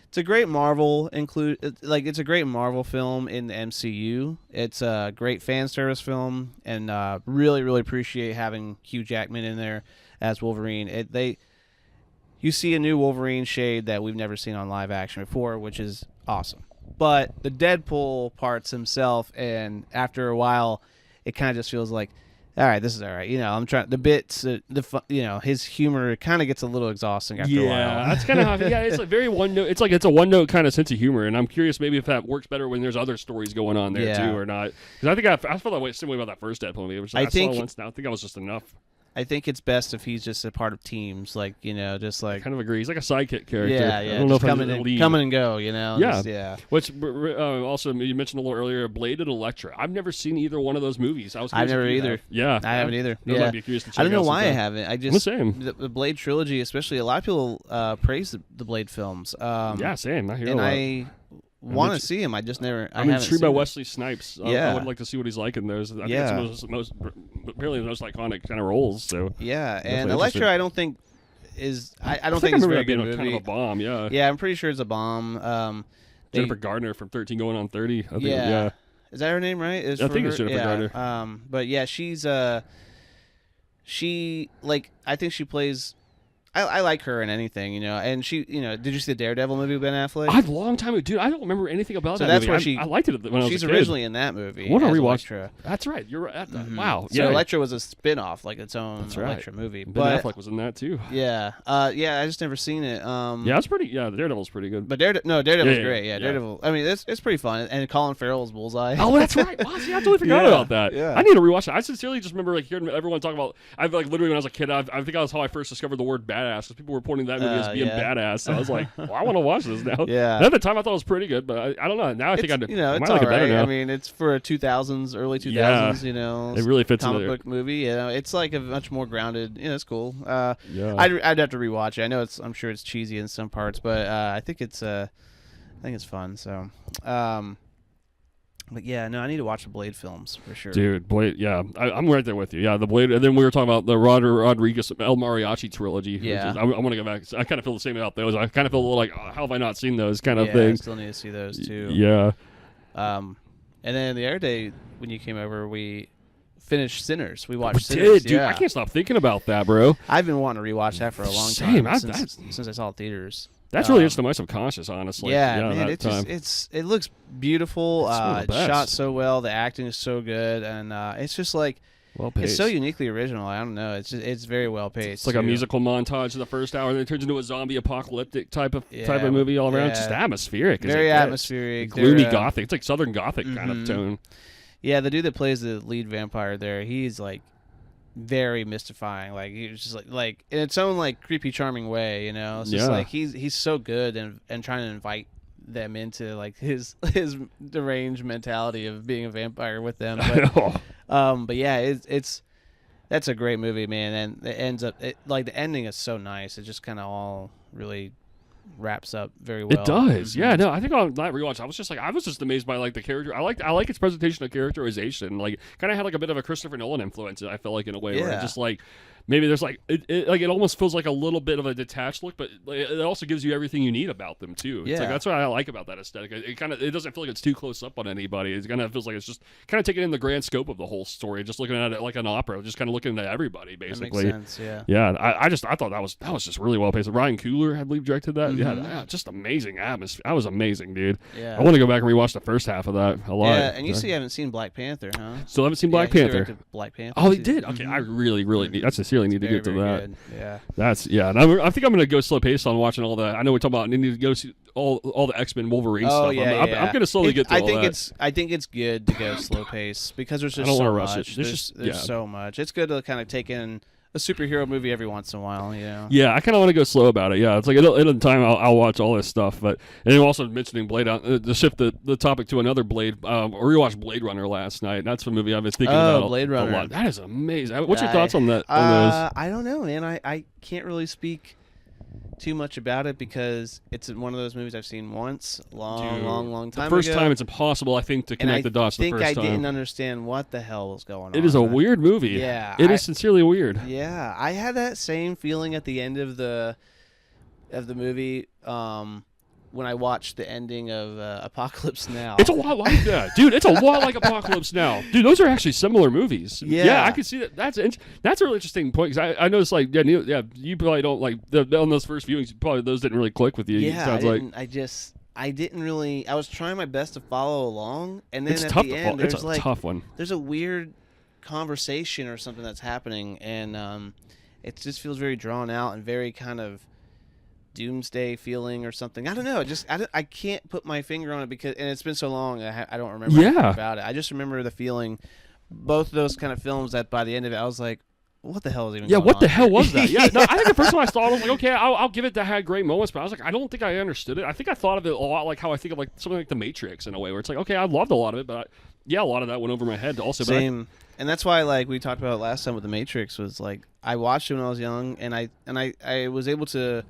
it's a great Marvel it's a great Marvel film in the MCU. It's a great fan service film, and really, really appreciate having Hugh Jackman in there as Wolverine. You see a new Wolverine shade that we've never seen on live action before, which is awesome. But the Deadpool parts himself, and after a while, it kind of just feels like, all right, this is all right. I'm trying the bits, his humor kind of gets a little exhausting after a while. Yeah, that's kind of how. Yeah, it's like very one note. It's a one note kind of sense of humor, and I'm curious maybe if that works better when there's other stories going on there too, or not. Because I think I felt that way same way about that first Deadpool movie. Which I saw once now. I think that was just enough. I think it's best if he's just a part of teams, just like. I kind of agree. He's like a sidekick character. Yeah. I don't know if come and go. Yeah. Which also you mentioned a little earlier, Blade and Elektra. I've never seen either one of those movies. I've never either. Yeah, I haven't either. I might be curious to check I don't know out why I sometime. haven't. I just same. The Blade trilogy, especially. A lot of people praise the Blade films. Yeah, same. I hear and a lot. I want to see him. I just never. I'm intrigued by Wesley Snipes. Yeah. I would like to see what he's like in those. I think it's apparently the most iconic kind of roles. So yeah, and Elektra, I don't think I don't think it's a very good movie. Kind of a bomb, yeah. Yeah, I'm pretty sure it's a bomb. Jennifer Gardner from 13 going on 30. I think, yeah. Is that her name, right? I think it's Jennifer Gardner. But yeah, I think she plays. I like her in anything, and she, did you see the Daredevil movie with Ben Affleck? A long time ago, dude. I don't remember anything about that that's movie. Where I liked it when I was a kid. She's originally in that movie. What a rewatch. Elektra. That's right. You're right. Wow. So Elektra was a spin-off, like its own Elektra movie. Ben Affleck was in that too. Yeah. I just never seen it. It's pretty. Yeah, the Daredevil's pretty good. But Daredevil's great. Yeah, Daredevil. I mean, it's pretty fun. And Colin Farrell's Bullseye. Oh, that's right. Wow, see, I totally forgot about that. Yeah. I need to rewatch it. I sincerely just remember hearing everyone talk about. I've literally when I was a kid, I think that was how I first discovered the word badass. Because people were pointing that movie as being badass. So I was like, well, I want to watch this now. Yeah. And at the time, I thought it was pretty good, but I don't know. Now I think I might like it better now. I mean, it's for a 2000s, early 2000s. It really fits in comic book movie. It's like a much more grounded. It's cool. I'd have to rewatch it. I know I'm sure it's cheesy in some parts, but I think it's fun. So. But yeah, no, I need to watch the Blade films for sure. Dude, Blade, yeah. I'm right there with you. Yeah, the Blade, and then we were talking about the Rodriguez El Mariachi trilogy. Yeah. I want to go back. I kind of feel the same about those. I kind of feel a little like, how have I not seen those kind of things? I still need to see those too. Yeah. And then the other day when you came over, we finished Sinners. We watched Sinners. Dude, I can't stop thinking about that, bro. I've been wanting to rewatch that for a long time since I saw it in theaters. That's really just my subconscious, honestly. Yeah, man, it looks beautiful. It's shot so well. The acting is so good, and it's just like it's so uniquely original. I don't know. It's very well paced. It's like a musical montage in the first hour, and then it turns into a zombie apocalyptic type of movie all around. Just atmospheric. Very atmospheric. Gloomy gothic. It's like Southern Gothic kind of tone. Yeah, the dude that plays the lead vampire there, he's like very mystifying. Like he's just like in its own like creepy, charming way. It's just like he's so good and trying to invite them into like his deranged mentality of being a vampire with them. But yeah, that's a great movie, man. And it ends up like the ending is so nice. It just kind of all really wraps up very well. It does. Yeah, no, I think on that rewatch I was just amazed by like the character. I like its presentation of characterization. Like kind of had like a bit of a Christopher Nolan influence, I felt like, in a way where it just like maybe there's like it almost feels like a little bit of a detached look, but it also gives you everything you need about them too. It's like that's what I like about that aesthetic. It doesn't feel like it's too close up on anybody. It kind of feels like it's just kind of taking in the grand scope of the whole story, just looking at it like an opera, just kind of looking at everybody basically. That makes sense. Yeah. I thought that was just really well paced. Ryan Coogler, I believe, directed that. Yeah, just amazing atmosphere. That was amazing, dude. Yeah. I want to go back and rewatch the first half of that a lot. Yeah, and you see, you haven't seen Black Panther, huh? Still haven't seen Black Panther. Black Panther. Oh, he did. Okay, I really need. I sincerely need to get to that. Good. Yeah, And I think I'm gonna go slow paced on watching all that. I know we're talking about needing to go see all the X-Men Wolverine stuff. I'm gonna slowly get to all that. I think it's good to go slow pace because there's just I don't so rush much. It. There's so much. It's good to kind of take in a superhero movie every once in a while. Yeah, I kind of want to go slow about it. Yeah, it's like at a time I'll watch all this stuff. But and then also mentioning Blade, to shift the topic to another Blade. I rewatched Blade Runner last night. That's a movie I've been thinking about Blade Runner. a lot. That is amazing. What's your thoughts on that? On those? I don't know, man. I can't really speak too much about it because it's one of those movies I've seen once, long time ago. The first time, it's impossible, I think, to connect the dots the first time. I think I didn't understand what the hell was going on. It is a weird movie. Yeah. It is sincerely weird. Yeah. I had that same feeling at the end of the movie when I watched the ending of Apocalypse Now. It's a lot like that. Dude, it's a lot like Apocalypse Now. Dude, those are actually similar movies. Yeah, I can see that. That's a really interesting point because I noticed, like, you probably don't, like, on those first viewings, probably those didn't really click with you. Yeah, I didn't really, I was trying my best to follow along, and then it's at tough the end, there's like, tough one. There's a weird conversation or something that's happening, and it just feels very drawn out and very kind of doomsday feeling or something. I don't know. I can't put my finger on it because, and it's been so long, I don't remember anything about it. I just remember the feeling, both of those kind of films that by the end of it, I was like, what the hell is even going on? What the hell was that? Yeah, no, I think the first time I saw it, I was like, okay, I'll give it that had great moments, but I was like, I don't think I understood it. I think I thought of it a lot like how I think of like something like The Matrix in a way, where it's like, okay, I loved a lot of it, but a lot of that went over my head also. Same. And that's why, like we talked about last time with The Matrix, was like I watched it when I was young, and I was able to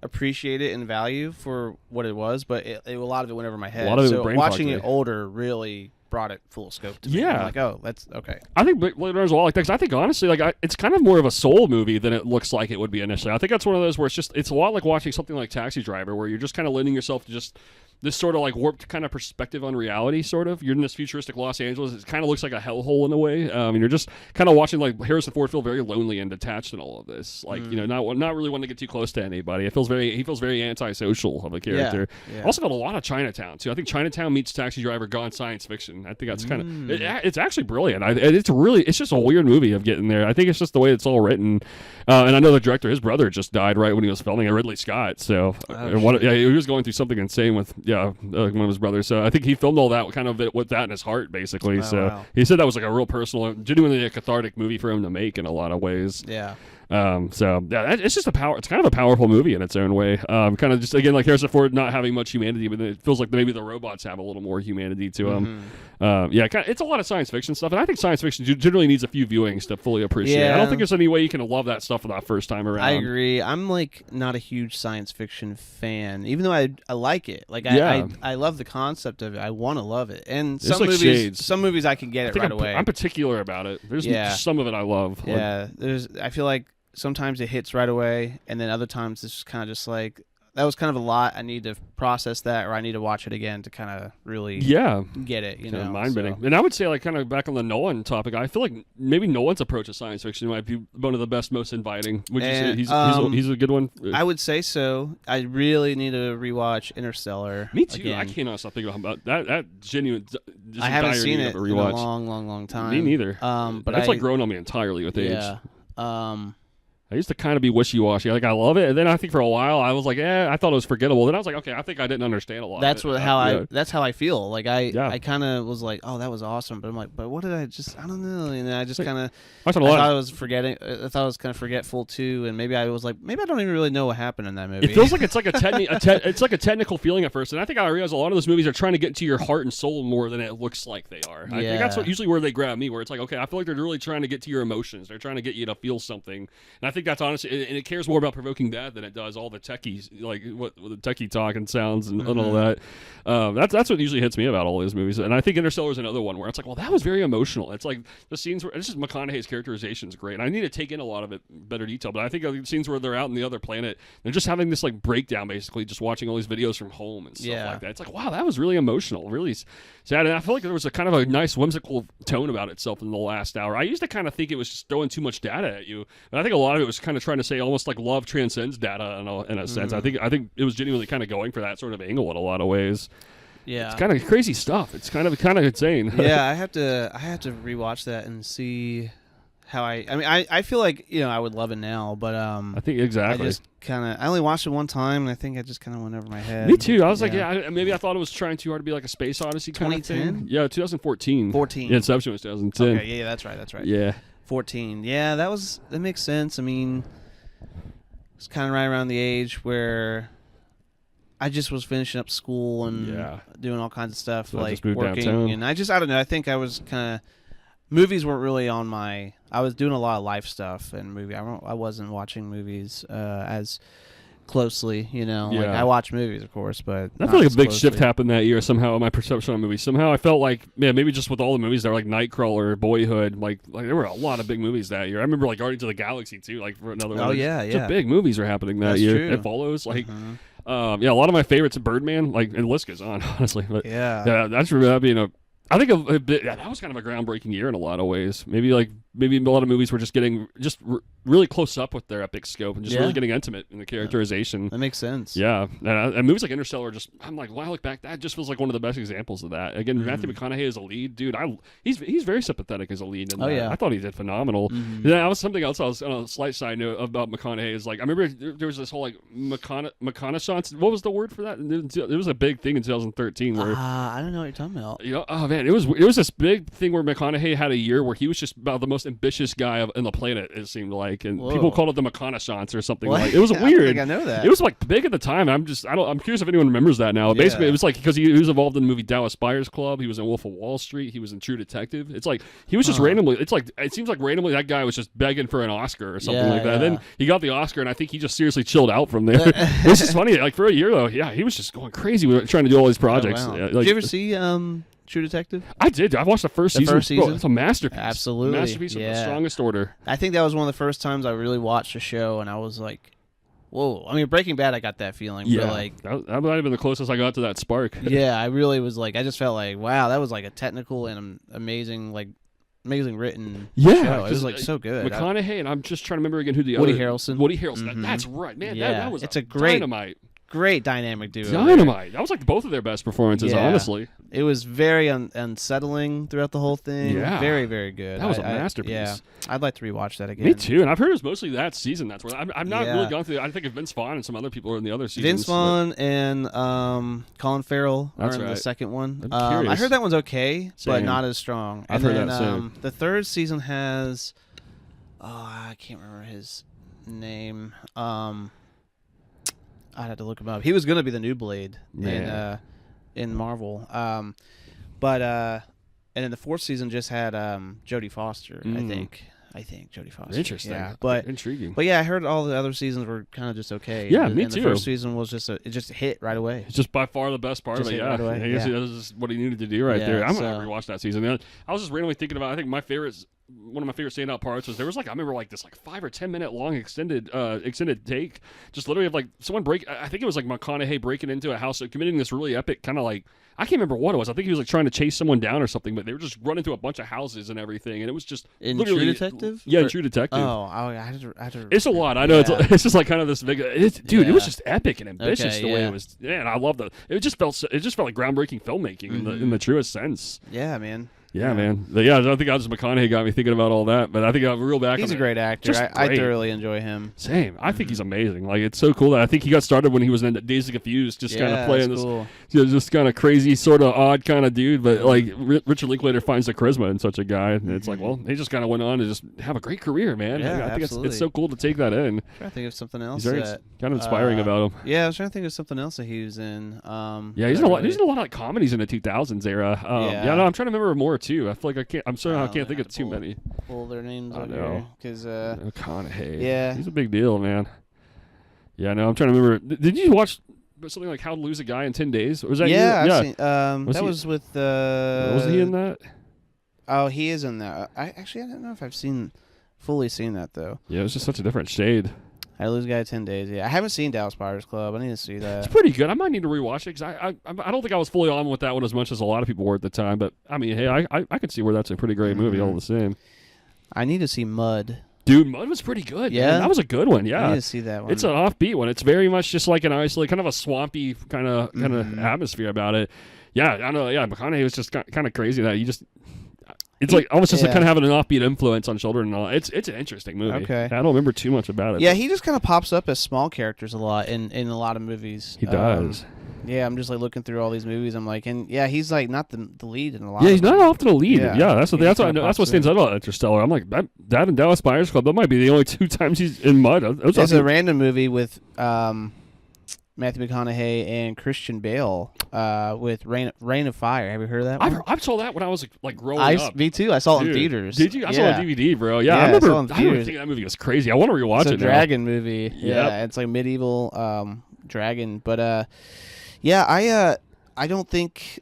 appreciate it and value for what it was, but a lot of it went over my head. A lot of it so watching it older really brought it full scope to me. Yeah. I'm like, oh, that's okay. I think Blade Runner's a lot like that, 'cause I think honestly, like, it's kind of more of a soul movie than it looks like it would be initially. I think that's one of those where it's a lot like watching something like Taxi Driver, where you're just kind of lending yourself to just this sort of like warped kind of perspective on reality, sort of. You're in this futuristic Los Angeles. It kind of looks like a hellhole in a way. And you're just kind of watching like Harrison Ford feel very lonely and detached in all of this. Like, not really wanting to get too close to anybody. He feels very antisocial of a character. Yeah. Also got a lot of Chinatown too. I think Chinatown meets Taxi Driver gone science fiction. I think that's kind of it's actually brilliant. It's just a weird movie of getting there. I think it's just the way it's all written. And I know the director, his brother just died right when he was filming it, Ridley Scott. So he was going through something insane with one of his brothers. So I think he filmed all that kind of with that in his heart, basically. He said that was like a real personal, genuinely a cathartic movie for him to make in a lot of ways. Yeah. It's just it's kind of a powerful movie in its own way. Kind of just, again, like Harrison Ford not having much humanity, but it feels like maybe the robots have a little more humanity to them. It's a lot of science fiction stuff, and I think science fiction generally needs a few viewings to fully appreciate it. I don't think there's any way you can love that stuff for that first time around. I agree. I'm like not a huge science fiction fan, even though I like it. Like I love the concept of it. I want to love it. And some movies I can get it right away. I'm particular about it. There's some of it I love. Yeah, I feel like sometimes it hits right away, and then other times it's kind of just like, that was kind of a lot. I need to process that, or I need to watch it again to kind of really get it, mind-bending. And I would say, like, kind of back on the Nolan topic, I feel like maybe Nolan's approach to science fiction might be one of the best, most inviting. Would you say he's a good one? I would say so. I really need to rewatch Interstellar. Me too. Again. I cannot stop thinking about that genuine. I haven't seen it in a long time. Me neither. But it's like grown on me entirely with age. Yeah. I used to kind of be wishy-washy. Like, I love it, and then I think for a while I was like, I thought it was forgettable. Then I was like, okay, I think I didn't understand a lot. That's that's how I feel. Like I kind of was like, oh, that was awesome, but I'm like, but what did I don't know. And I just kind of I thought I was forgetting. I thought I was kind of forgetful too, and maybe I was like, maybe I don't even really know what happened in that movie. It feels like it's like it's like a technical feeling at first, and I think I realized a lot of those movies are trying to get into your heart and soul more than it looks like they are. I think that's usually where they grab me, where it's like, okay, I feel like they're really trying to get to your emotions. They're trying to get you to feel something, and I think that's honestly. And it cares more about provoking that than it does all the techies, like what the techie talk and sounds and all that. That's what usually hits me about all these movies. And I think Interstellar is another one where it's like, well, that was very emotional. It's like the scenes where it's just McConaughey's characterization is great. And I need to take in a lot of it in better detail, but I think the scenes where they're out on the other planet, they're just having this like breakdown, basically, just watching all these videos from home and stuff like that. It's like, wow, that was really emotional, really sad. And I feel like there was a kind of a nice whimsical tone about itself in the last hour. I used to kind of think it was just throwing too much data at you, but I think a lot of it was kind of trying to say almost like love transcends data in a sense. I think it was genuinely kind of going for that sort of angle in a lot of ways. Yeah, it's kind of crazy stuff. It's kind of insane. Yeah, I have to rewatch that and see how I feel like I would love it now, but I think exactly. I only watched it one time, and I think it just kind of went over my head. Me too. I was like, maybe I thought it was trying too hard to be like a Space Odyssey kind of thing. Yeah, 2014. 14. Yeah, Inception was 2010. Okay, yeah, that's right. Yeah. 14. Yeah, that makes sense. I mean, it's kind of right around the age where I just was finishing up school and doing all kinds of stuff, so like working. Downtown. And I don't know. I think I was kind of, movies weren't really on my, I was doing a lot of life stuff and I wasn't watching movies as closely, like I watch movies, of course, but I feel like a big shift happened that year somehow in my perception of movies. Somehow I felt like, maybe just with all the movies that were like Nightcrawler, Boyhood, like there were a lot of big movies that year. I remember like Guardians of the Galaxy too, like for another one. Oh yeah. Just big movies were happening that year. True. It follows like. A lot of my favorites, Birdman, like, and the list goes on, honestly. But that's being I think that was kind of a groundbreaking year in a lot of ways. Maybe a lot of movies were just getting really close up with their epic scope and just really getting intimate in the characterization. That makes sense. Yeah, and movies like Interstellar I'm like, when I look back, that just feels like one of the best examples of that. Again, Matthew McConaughey as a lead, dude. He's very sympathetic as a lead. I thought he did phenomenal. Yeah, that was something else. I was on a slight side note about McConaughey. Is like, I remember there was this whole like McConaissance. What was the word for that? It was a big thing in 2013 where I don't know what you're talking about. Oh man, it was this big thing where McConaughey had a year where he was just about the most ambitious guy on the planet. It seemed like, and people called it the McConaissance or something like. It was weird. I don't think I know that. It was like big at the time. I'm curious if anyone remembers that now. Basically, it was like because he was involved in the movie Dallas Buyers Club. He was in Wolf of Wall Street. He was in True Detective. It's like he was just randomly. It's like it seems like randomly that guy was just begging for an Oscar or something like that. And then he got the Oscar, and I think he just seriously chilled out from there. It's just funny. Like for a year though, he was just going crazy trying to do all these projects. Oh, wow. Did you ever see True Detective? I did. I watched the first season. First season? Bro, it's a masterpiece. Absolutely. Masterpiece of the strongest order. I think that was one of the first times I really watched a show, and I was like, whoa. I mean, Breaking Bad, I got that feeling. Yeah. But like, that might have been the closest I got to that spark. yeah, I really was like, I just felt like, wow, that was like a technical and amazing written show. It was like so good. McConaughey, and I'm just trying to remember again who the Woody other... Harrelson. Woody Harrelson. That's right, man. Yeah. That was it's a great, dynamite. Great dynamic duo. Dynamite. That was like both of their best performances, honestly. It was very unsettling throughout the whole thing. Yeah. Very, very good. That was a masterpiece. Yeah. I'd like to rewatch that again. Me too, and I've heard it was mostly that season. That's where I'm not really gone through. I think Vince Vaughn and some other people are in the other seasons. Vince Vaughn and Colin Farrell are in the second one. I heard that one's okay, but not as strong. I've heard that too. The third season has, I can't remember his name. I'd have to look him up. He was going to be the new Blade in Marvel. And then the fourth season just had Jodie Foster, I think Jodie Foster. Interesting. Yeah, but intriguing. But yeah, I heard all the other seasons were kind of just okay. Yeah, me too. The first season was it just hit right away. It's just by far the best part of it. Yeah, right away. I guess that was what he needed to do there. I'm gonna rewatch that season. I was just randomly thinking about. I think one of my favorite standout parts was there was I remember this 5 or 10 minute long extended take, just literally of someone I think it was McConaughey breaking into a house, committing this really epic kind of I can't remember what it was. I think he was trying to chase someone down or something, but they were just running through a bunch of houses and everything, and it was just in True Detective. Yeah, in True Detective. Oh, I had to it's a lot. I know it's just kind of this big. Dude, it was just epic and ambitious the way it was. Yeah, and I loved it. It just felt like groundbreaking filmmaking in the truest sense. Yeah, man. Yeah, man. I don't think McConaughey got me thinking about all that, but I think I'm real back. He's a great actor. I thoroughly enjoy him. Same. I think he's amazing. It's so cool that I think he got started when he was in Dazed and Confused, just kind of playing this, just kind of crazy, sort of odd kind of dude. But Richard Linklater finds the charisma in such a guy, and it's well, he just kind of went on to just have a great career, man. Yeah, I think it's so cool to take that in. I'm trying to think of something else. He's very kind of inspiring about him. Yeah, I was trying to think of something else that he was in. He's in a lot of comedies in the 2000s era. I'm trying to remember more too. I feel like I can't. I'm sorry, I can't think of too many. Pull their names out here because McConaughey. Yeah, he's a big deal, man. Yeah, no, I'm trying to remember. Did you watch something like How to Lose a Guy in 10 Days? Was that you? I've seen, that was with. Was he in that? Oh, he is in that. I don't know if I've fully seen that though. Yeah, it was just such a different shade. I Lose a Guy 10 Days. Yeah, I haven't seen Dallas Buyers Club. I need to see that. It's pretty good. I might need to rewatch it because I don't think I was fully on with that one as much as a lot of people were at the time. But I mean, hey, I could see where that's a pretty great movie all the same. I need to see Mud. Dude, Mud was pretty good. Yeah, man. That was a good one. Yeah, I need to see that one. It's an offbeat one. It's very much just like an isolated, kind of a swampy kind of atmosphere about it. Yeah, I know. Yeah, McConaughey was just kind of crazy that you just. It's almost just kind of having an offbeat influence on children and all. It's an interesting movie. Okay. I don't remember too much about it. Yeah, he just kind of pops up as small characters a lot in a lot of movies. He does. Yeah, I'm just looking through all these movies. I'm like, and yeah, he's not the lead in a lot. Yeah, of he's them. not often a lead. Yeah, that's what I know. That's what stands out. out about Interstellar. I'm like that and Dallas Buyers Club. That might be the only 2 times he's in Mud. There's a random movie with Matthew McConaughey and Christian Bale with Rain of Fire. Have you heard of that one? I saw that when I was growing up. Me too. I saw it in theaters. Did you? I saw it on DVD, bro. Yeah, I remember. I think that movie was crazy. I want to rewatch it. It's a dragon movie. Yeah, it's like medieval dragon. But I don't think.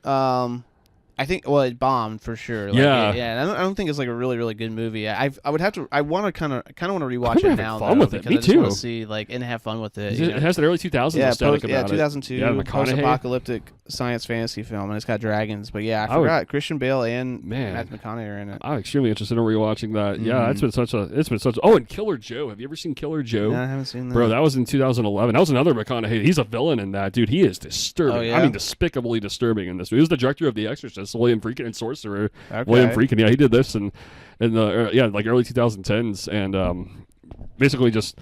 I think it bombed for sure. And I don't think it's like a really really good movie. I would have to. I want to kind of want to rewatch it now. Fun with it. Me I just too. Want to see and have fun with it. It has the early 2000s aesthetic about 2002. Yeah, post-apocalyptic science fantasy film, and it's got dragons. But yeah, I forgot Christian Bale and Matthew McConaughey are in it. I'm extremely interested in rewatching that. Yeah, it's been such. Oh, and Killer Joe. Have you ever seen Killer Joe? No, I haven't seen that. Bro, that was in 2011. That was another McConaughey. He's a villain in that, dude. He is disturbing. Oh, yeah? I mean, despicably disturbing in this. He was the director of The Exorcist, William Friedkin, and Sorcerer. Okay. William Friedkin. Yeah, he did this in the early 2010s, and basically just.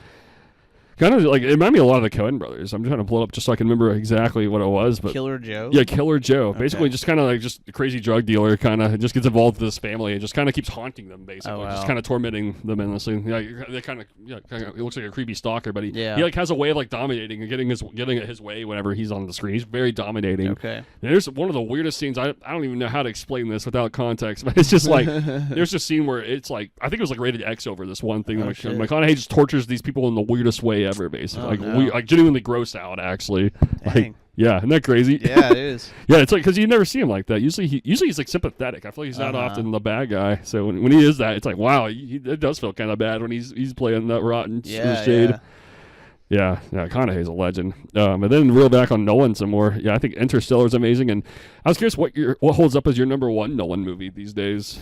Kind of it reminded me a lot of the Coen brothers. I'm trying to pull it up just so I can remember exactly what it was. But Killer Joe? Yeah, Killer Joe. Basically just kind of just a crazy drug dealer kind of just gets involved with this family and just kind of keeps haunting them basically. Oh, wow. Just kind of tormenting them endlessly. Yeah, they kind of he looks like a creepy stalker, but he has a way of dominating and getting his way whenever he's on the screen. He's very dominating. Okay. And there's one of the weirdest scenes. I don't even know how to explain this without context, but it's just there's this scene where it's I think it was rated X over this one thing. McConaughey just tortures these people in the weirdest way ever, basically. Oh, like no. we like genuinely grossed out, actually. Dang. Like, yeah, isn't that crazy? Yeah, it is. Yeah, it's like because you never see him like that. Usually he's like sympathetic. I feel like he's not often the bad guy. So when he is that, it's like wow, it does feel kind of bad when he's playing that rotten shade. Yeah, McConaughey's a legend. And then reel back on Nolan some more. Yeah, I think Interstellar's amazing. And I was curious what holds up as your number one Nolan movie these days.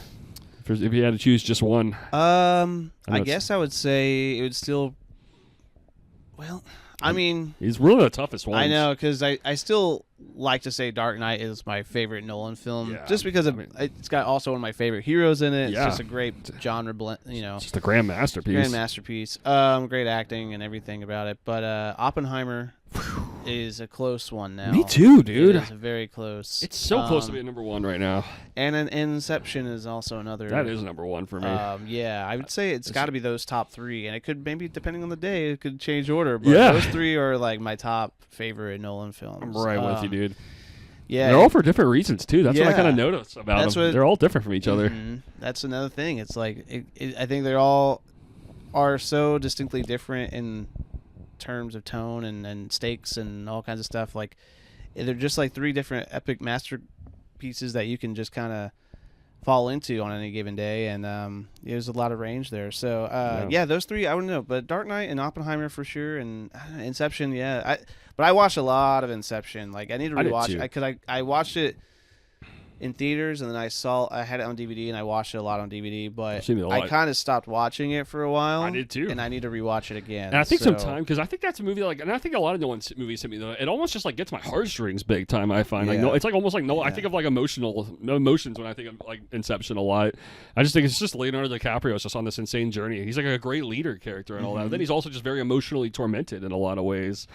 If you had to choose just one. I guess I would say it would still. Well, I mean, he's really the toughest one. I know, because I still like to say Dark Knight is my favorite Nolan film, just because it's got also one of my favorite heroes in it. It's just a great genre blend, just a grand masterpiece. Great acting and everything about it. But Oppenheimer is a close one now. Me too, dude. It's very close. It's so close to being number one right now. And Inception is also another. That is number one for me. Yeah, I would say it's got to be those top three, and it could maybe depending on the day, it could change order. But those three are like my top favorite Nolan films. I'm right with you, dude. Yeah, they're all for different reasons too. That's what I kind of noticed about them. They're all different from each other. That's another thing. It's like I think they all are so distinctly different in terms of tone and stakes and all kinds of stuff. Like they're just like three different epic masterpieces that you can just kind of fall into on any given day, and there's a lot of range there. So those three I wouldn't know, but Dark Knight and Oppenheimer for sure, and Inception. But I watched a lot of Inception. Like I need to rewatch it because I watched it in theaters, and then I had it on DVD, and I watched it a lot on DVD. But I kind of stopped watching it for a while. I did too, and I need to rewatch it again. And I think some time, because I think that's a movie and I think a lot of Nolan movies hit me though. It almost just like gets my heartstrings big time. I find it's like almost like I think of like emotions when I think of like Inception a lot. I just think it's just Leonardo DiCaprio is just on this insane journey. He's like a great leader character and all that. But then he's also just very emotionally tormented in a lot of ways.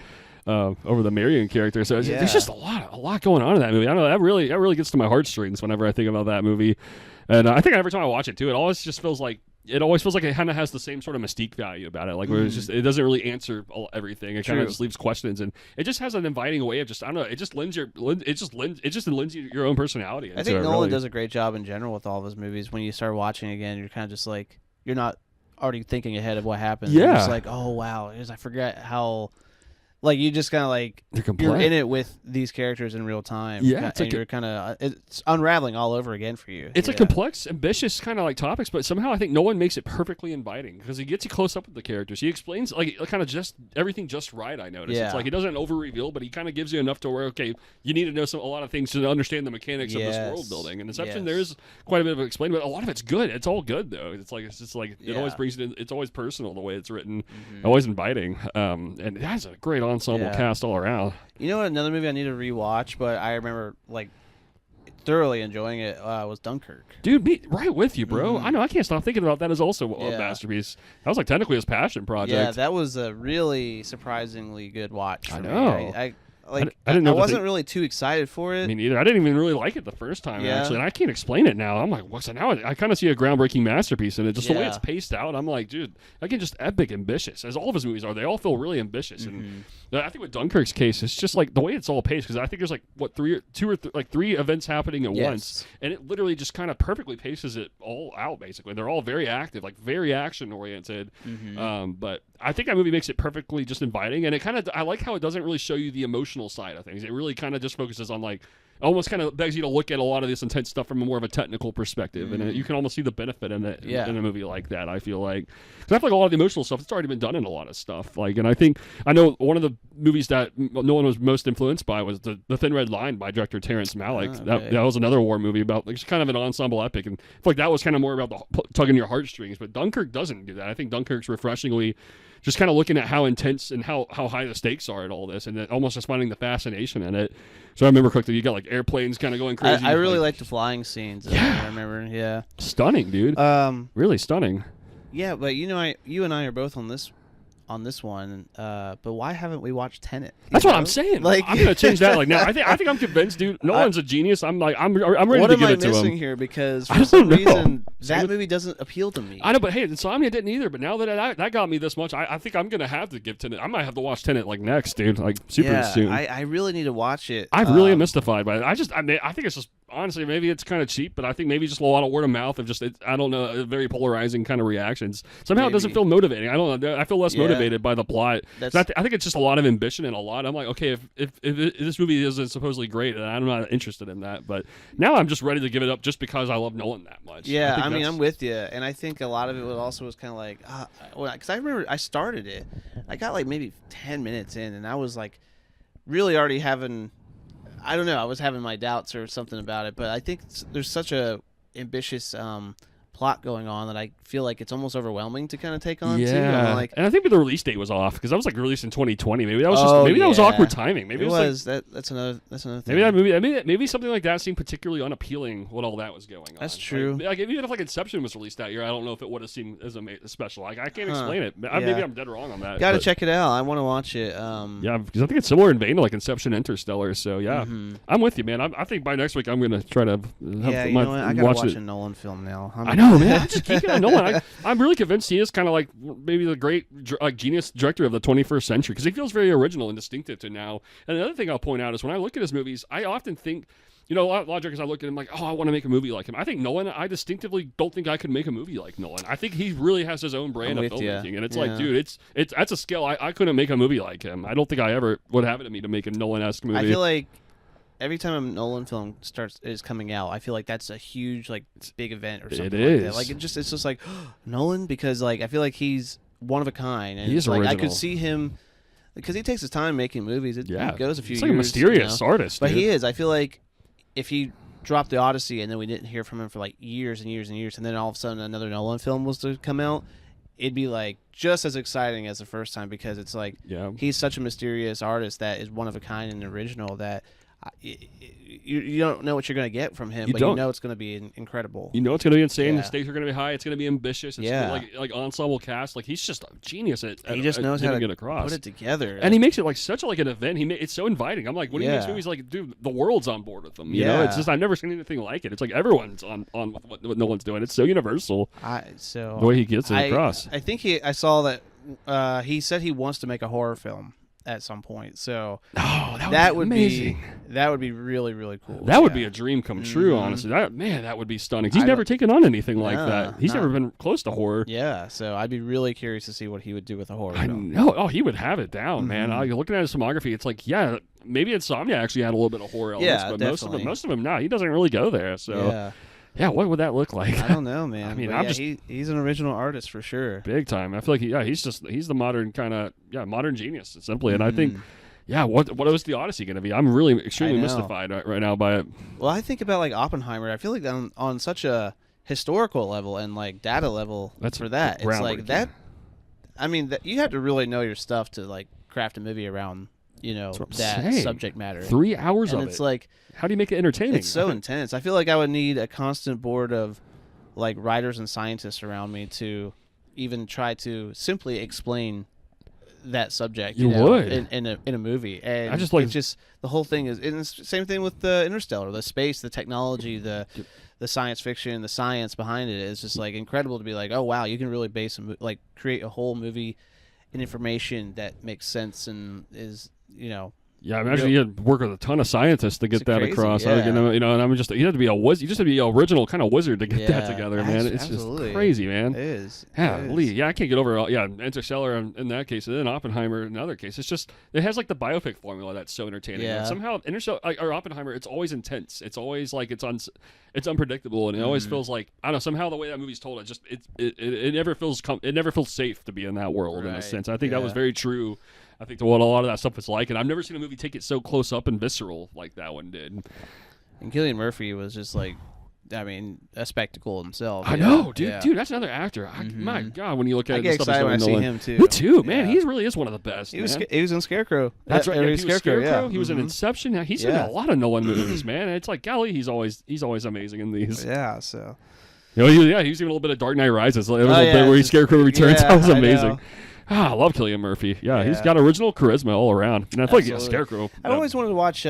Over the Marion character, so there's just a lot going on in that movie. I don't know, that really gets to my heartstrings whenever I think about that movie, and I think every time I watch it too, it always feels like it kind of has the same sort of mystique value about it, like where it doesn't really answer everything. It kind of just leaves questions, and it just has an inviting way of just I don't know. It just lends you your own personality. I think Nolan does a great job in general with all of his movies. When you start watching again, you're kind of just like you're not already thinking ahead of what happens. Yeah, you're just like oh wow, I forget how. Like you just kind of like you're in it with these characters in real time. Yeah, you're kind of it's unraveling all over again for you. It's a complex, ambitious kind of like topics, but somehow I think Nolan makes it perfectly inviting because he gets you close up with the characters. He explains like kind of just everything just right. I noticed. It's like he doesn't over reveal, but he kind of gives you enough to where you need to know a lot of things to understand the mechanics of this world building. And Inception, there's quite a bit of explaining, but a lot of it's good. It's all good though. It's just like it always brings it in. It's always personal the way it's written, always inviting, and it has a great ensemble cast all around. You know what? Another movie I need to rewatch, but I remember like thoroughly enjoying it was Dunkirk. Dude, right with you, bro. I know. I can't stop thinking about that as also a masterpiece. That was like technically his passion project. Yeah, that was a really surprisingly good watch. For I know. Me. I wasn't really too excited for it. Me neither. I didn't even really like it the first time, actually. And I can't explain it now. I'm like, what? So now I kind of see a groundbreaking masterpiece in it. Just the way it's paced out, I'm like, dude, again, just epic, ambitious. As all of his movies are. They all feel really ambitious. And I think with Dunkirk's case, it's just like the way it's all paced, because I think there's like, three events happening at once. And it literally just kind of perfectly paces it all out, basically. They're all very active, like very action-oriented. But I think that movie makes it perfectly just inviting. And I like how it doesn't really show you the emotional side of things. It really kind of just focuses on like almost kind of begs you to look at a lot of this intense stuff from a more of a technical perspective, and you can almost see the benefit in it in a movie like that. I feel like because I feel like a lot of the emotional stuff it's already been done in a lot of stuff. Like, and I know one of the movies that Nolan was most influenced by was the Thin Red Line by director Terrence Malick. That was another war movie about like kind of an ensemble epic, and I feel like that was kind of more about the tugging your heartstrings. But Dunkirk doesn't do that. I think Dunkirk's refreshingly just kind of looking at how intense and how high the stakes are at all this, and then almost just finding the fascination in it. So I remember quickly, you got like airplanes kind of going crazy. I really like the flying scenes. I remember, stunning, dude. Really stunning. Yeah, but you and I are both on this one. But why haven't we watched Tenet? That's what I'm saying. Like, I'm gonna change that. Like now, I think I'm convinced, dude. Nolan's a genius. I'm ready to give it to him. What am I missing here? Because for some reason that movie doesn't appeal to me. I know, but hey, Insomnia didn't either. But now that got me this much, I think I'm gonna have to give Tenet. I might have to watch Tenet like next, dude. Like super soon. I really need to watch it. I'm really mystified by it. I think it's just honestly, maybe it's kind of cheap, but I think maybe just a lot of word of mouth of just, I don't know, very polarizing kind of reactions. Somehow it doesn't feel motivating. I don't know. I feel less motivated by the plot. I think it's just a lot of ambition and a lot. I'm like, okay, if this movie isn't supposedly great, then I'm not interested in that. But now I'm just ready to give it up just because I love Nolan that much. Yeah, I mean, I'm with you, and I think a lot of it was kind of like, because I remember I started it, I got like maybe 10 minutes in, and I was like, really already having, I don't know, I was having my doubts or something about it, but I think there's such a ambitious plot going on that I feel like it's almost overwhelming to kind of take on too. And I think the release date was off because that was like released in 2020. Maybe that was that was awkward timing. Maybe that's another thing. Maybe that movie, maybe something like that seemed particularly unappealing when all that was going on. That's true. Like even if like Inception was released that year, I don't know if it would have seemed as special. Like I can't explain it. Maybe I'm dead wrong on that. Got to check it out. I want to watch it. Yeah, because I think it's similar in vein to like Inception, Interstellar. So yeah, I'm with you, man. I think by next week I'm gonna try to I gotta watch a Nolan film now. I know, man. Just keep it Nolan. I'm really convinced he is kind of like maybe the great genius director of the 21st century because he feels very original and distinctive to now. And the other thing I'll point out is when I look at his movies, I often think, a lot of directors I look at him like, oh, I want to make a movie like him. I think Nolan, I distinctively don't think I could make a movie like Nolan. I think he really has his own brand of filmmaking, and it's like, dude, it's that's a skill. I couldn't make a movie like him. I don't think I ever would have it in me to make a Nolan-esque movie. I feel like every time a Nolan film is coming out, I feel like that's a huge big event or something. It is. Like it's just like Nolan, because like I feel like he's one of a kind, and he's like original. I could see him because he takes his time making movies. It goes a few years. It's like a mysterious artist, but dude. he is. I feel like if he dropped The Odyssey and then we didn't hear from him for like years and years and years, and then all of a sudden another Nolan film was to come out, it'd be like just as exciting as the first time because it's like he's such a mysterious artist that is one of a kind and original that you don't know what you're going to get from him, but you know it's going to be incredible. You know it's going to be insane. The stakes are going to be high. It's going to be ambitious. It's like ensemble cast. Like he's just a genius at he just knows how to get across. Put it together, and he makes it like such an event. It's so inviting. I'm like, when he makes movies, like, dude, the world's on board with them. You know, it's just I've never seen anything like it. It's like everyone's on with what Nolan's doing. It's so universal. The way he gets it across. I think I saw that he said he wants to make a horror film at some point, so that would be amazing. That would be really, really cool. That would be a dream come true, honestly. That would be stunning. He's never taken on anything like that. He's never been close to horror. Yeah, so I'd be really curious to see what he would do with a horror film. know. Oh, he would have it down, man. Looking at his filmography, it's like, maybe Insomnia actually had a little bit of horror elements, but definitely. most of them, he doesn't really go there. So yeah, what would that look like? I don't know, man. I mean, he's an original artist for sure. Big time. I feel like he's the modern kind of modern genius simply. And I think what was the Odyssey going to be? I'm really extremely mystified right now by it. Well, I think about like Oppenheimer. I feel like on such a historical level and like data level it's like that. I mean, you have to really know your stuff to like craft a movie around that subject matter. 3 hours and of it's it. Like, how do you make it entertaining? It's so intense. I feel like I would need a constant board of like writers and scientists around me to even try to simply explain that subject. You would in a movie, and I just like the whole thing is. And it's the same thing with the Interstellar, the space, the technology, the science fiction, the science behind it is just like incredible to be like, oh wow, you can really create a whole movie in information that makes sense and is Yeah, imagine you had to work with a ton of scientists to get that crazy, across. Yeah. And I'm just you have to be you just have to be an original kind of wizard to get that together, man. It's absolutely. Just crazy, man. It is. Yeah, I can't get over Interstellar in that case, and then Oppenheimer in another case. It's just it has like the biopic formula that's so entertaining. Yeah. And somehow Interstellar or Oppenheimer, it's always intense. It's always like it's unpredictable, and it always feels like I don't know. Somehow the way that movie's told, it never feels safe to be in that world in a sense. I think that was very true. I think to what a lot of that stuff is like, and I've never seen a movie take it so close up and visceral like that one did. And Cillian Murphy was just like, I mean, a spectacle himself. I know, dude. Yeah. Dude, that's another actor. My God, when you look at I get excited when I see him too. Me too, man. He really is one of the best. He was in Scarecrow. That's right. He was Scarecrow. Yeah. He was in Inception. He's in a lot of Nolan movies, man. It's like, golly, he's always amazing in these. Yeah. So. He was even a little bit of Dark Knight Rises, a little bit where Scarecrow returns. That was amazing. I love Cillian Murphy. Yeah, he's got original charisma all around. And I feel like Scarecrow. I always wanted to watch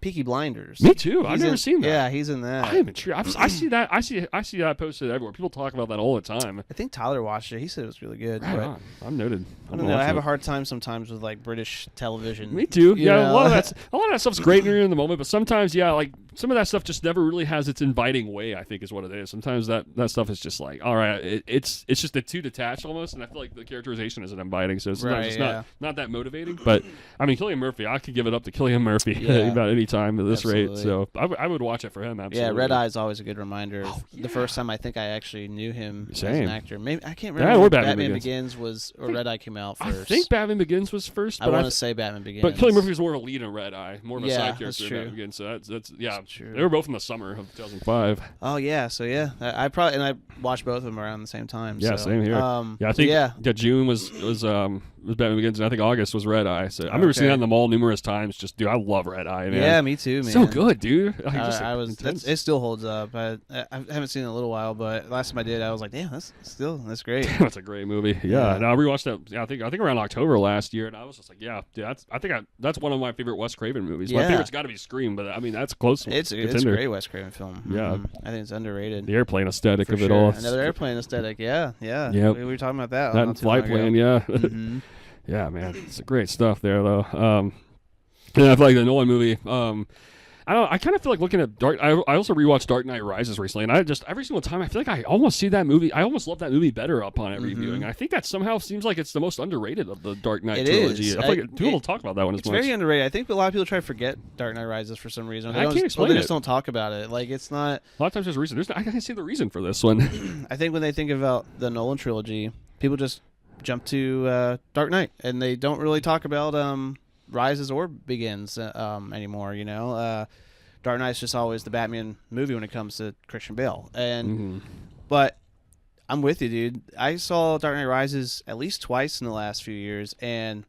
Peaky Blinders. Me too. I've never seen that. Yeah, he's in that. I am intrigued. I see that. I see that posted everywhere. People talk about that all the time. I think Tyler watched it. He said it was really good. Right on. I'm noted. I don't know. I have a hard time sometimes with like British television. Me too. Yeah, a lot of that stuff's great in the moment, but sometimes, like some of that stuff just never really has its inviting way. I think is what it is. Sometimes that stuff is just like, all right, it's just too detached almost, and I feel like the characterization isn't inviting, so sometimes it's not that motivating. But I mean, Cillian Murphy, I could give it up to Cillian Murphy about any time at this rate. So I would watch it for him. Absolutely. Yeah, Red Eye is always a good reminder. The first time I think I actually knew him as an actor. Maybe I can't remember. Or Batman Begins was, or Red Eye came out first. I think Batman Begins was first. But I want to say Batman Begins. But Cillian Murphy was more of a lead in Red Eye, more of a side character that's in true. Batman Begins. So that's true. They were both in the summer of 2005. Oh yeah, so yeah, I watched both of them around the same time. Yeah, so. same here. I think June was Batman Begins, and I think August was Red Eye. So I remember seeing that in the mall numerous times. Just dude, I love Red Eye. Man. Yeah, me too, man. So good, dude. It still holds up. I haven't seen it in a little while, but last time I did, I was like, damn, that's great. That's a great movie. Yeah. And I rewatched that. Yeah, I think around October last year, and I was just like, yeah, dude, that's one of my favorite Wes Craven movies. My favorite's got to be Scream, but I mean that's close. It's a great Wes Craven film. Yeah, I think it's underrated. The airplane aesthetic of it all. Another airplane aesthetic. Yeah. We were talking about that. That flight plan. Yeah. Mm-hmm. Yeah, man, it's great stuff there though. And I feel like the Nolan movie. I kind of feel like looking at Dark. I also rewatched Dark Knight Rises recently, and I just every single time I feel like I almost see that movie. I almost love that movie better upon every viewing. I think that somehow seems like it's the most underrated of the Dark Knight trilogy. I feel like people talk about that one as much. It's very underrated. I think a lot of people try to forget Dark Knight Rises for some reason. I can't explain it. They just don't talk about it. Like it's not. A lot of times there's a reason. I can't see the reason for this one. I think when they think about the Nolan trilogy, people just jump to Dark Knight, and they don't really talk about Rises or Begins anymore. You know. Dark Knight's just always the Batman movie when it comes to Christian Bale. And but I'm with you, dude. I saw Dark Knight Rises at least twice in the last few years, and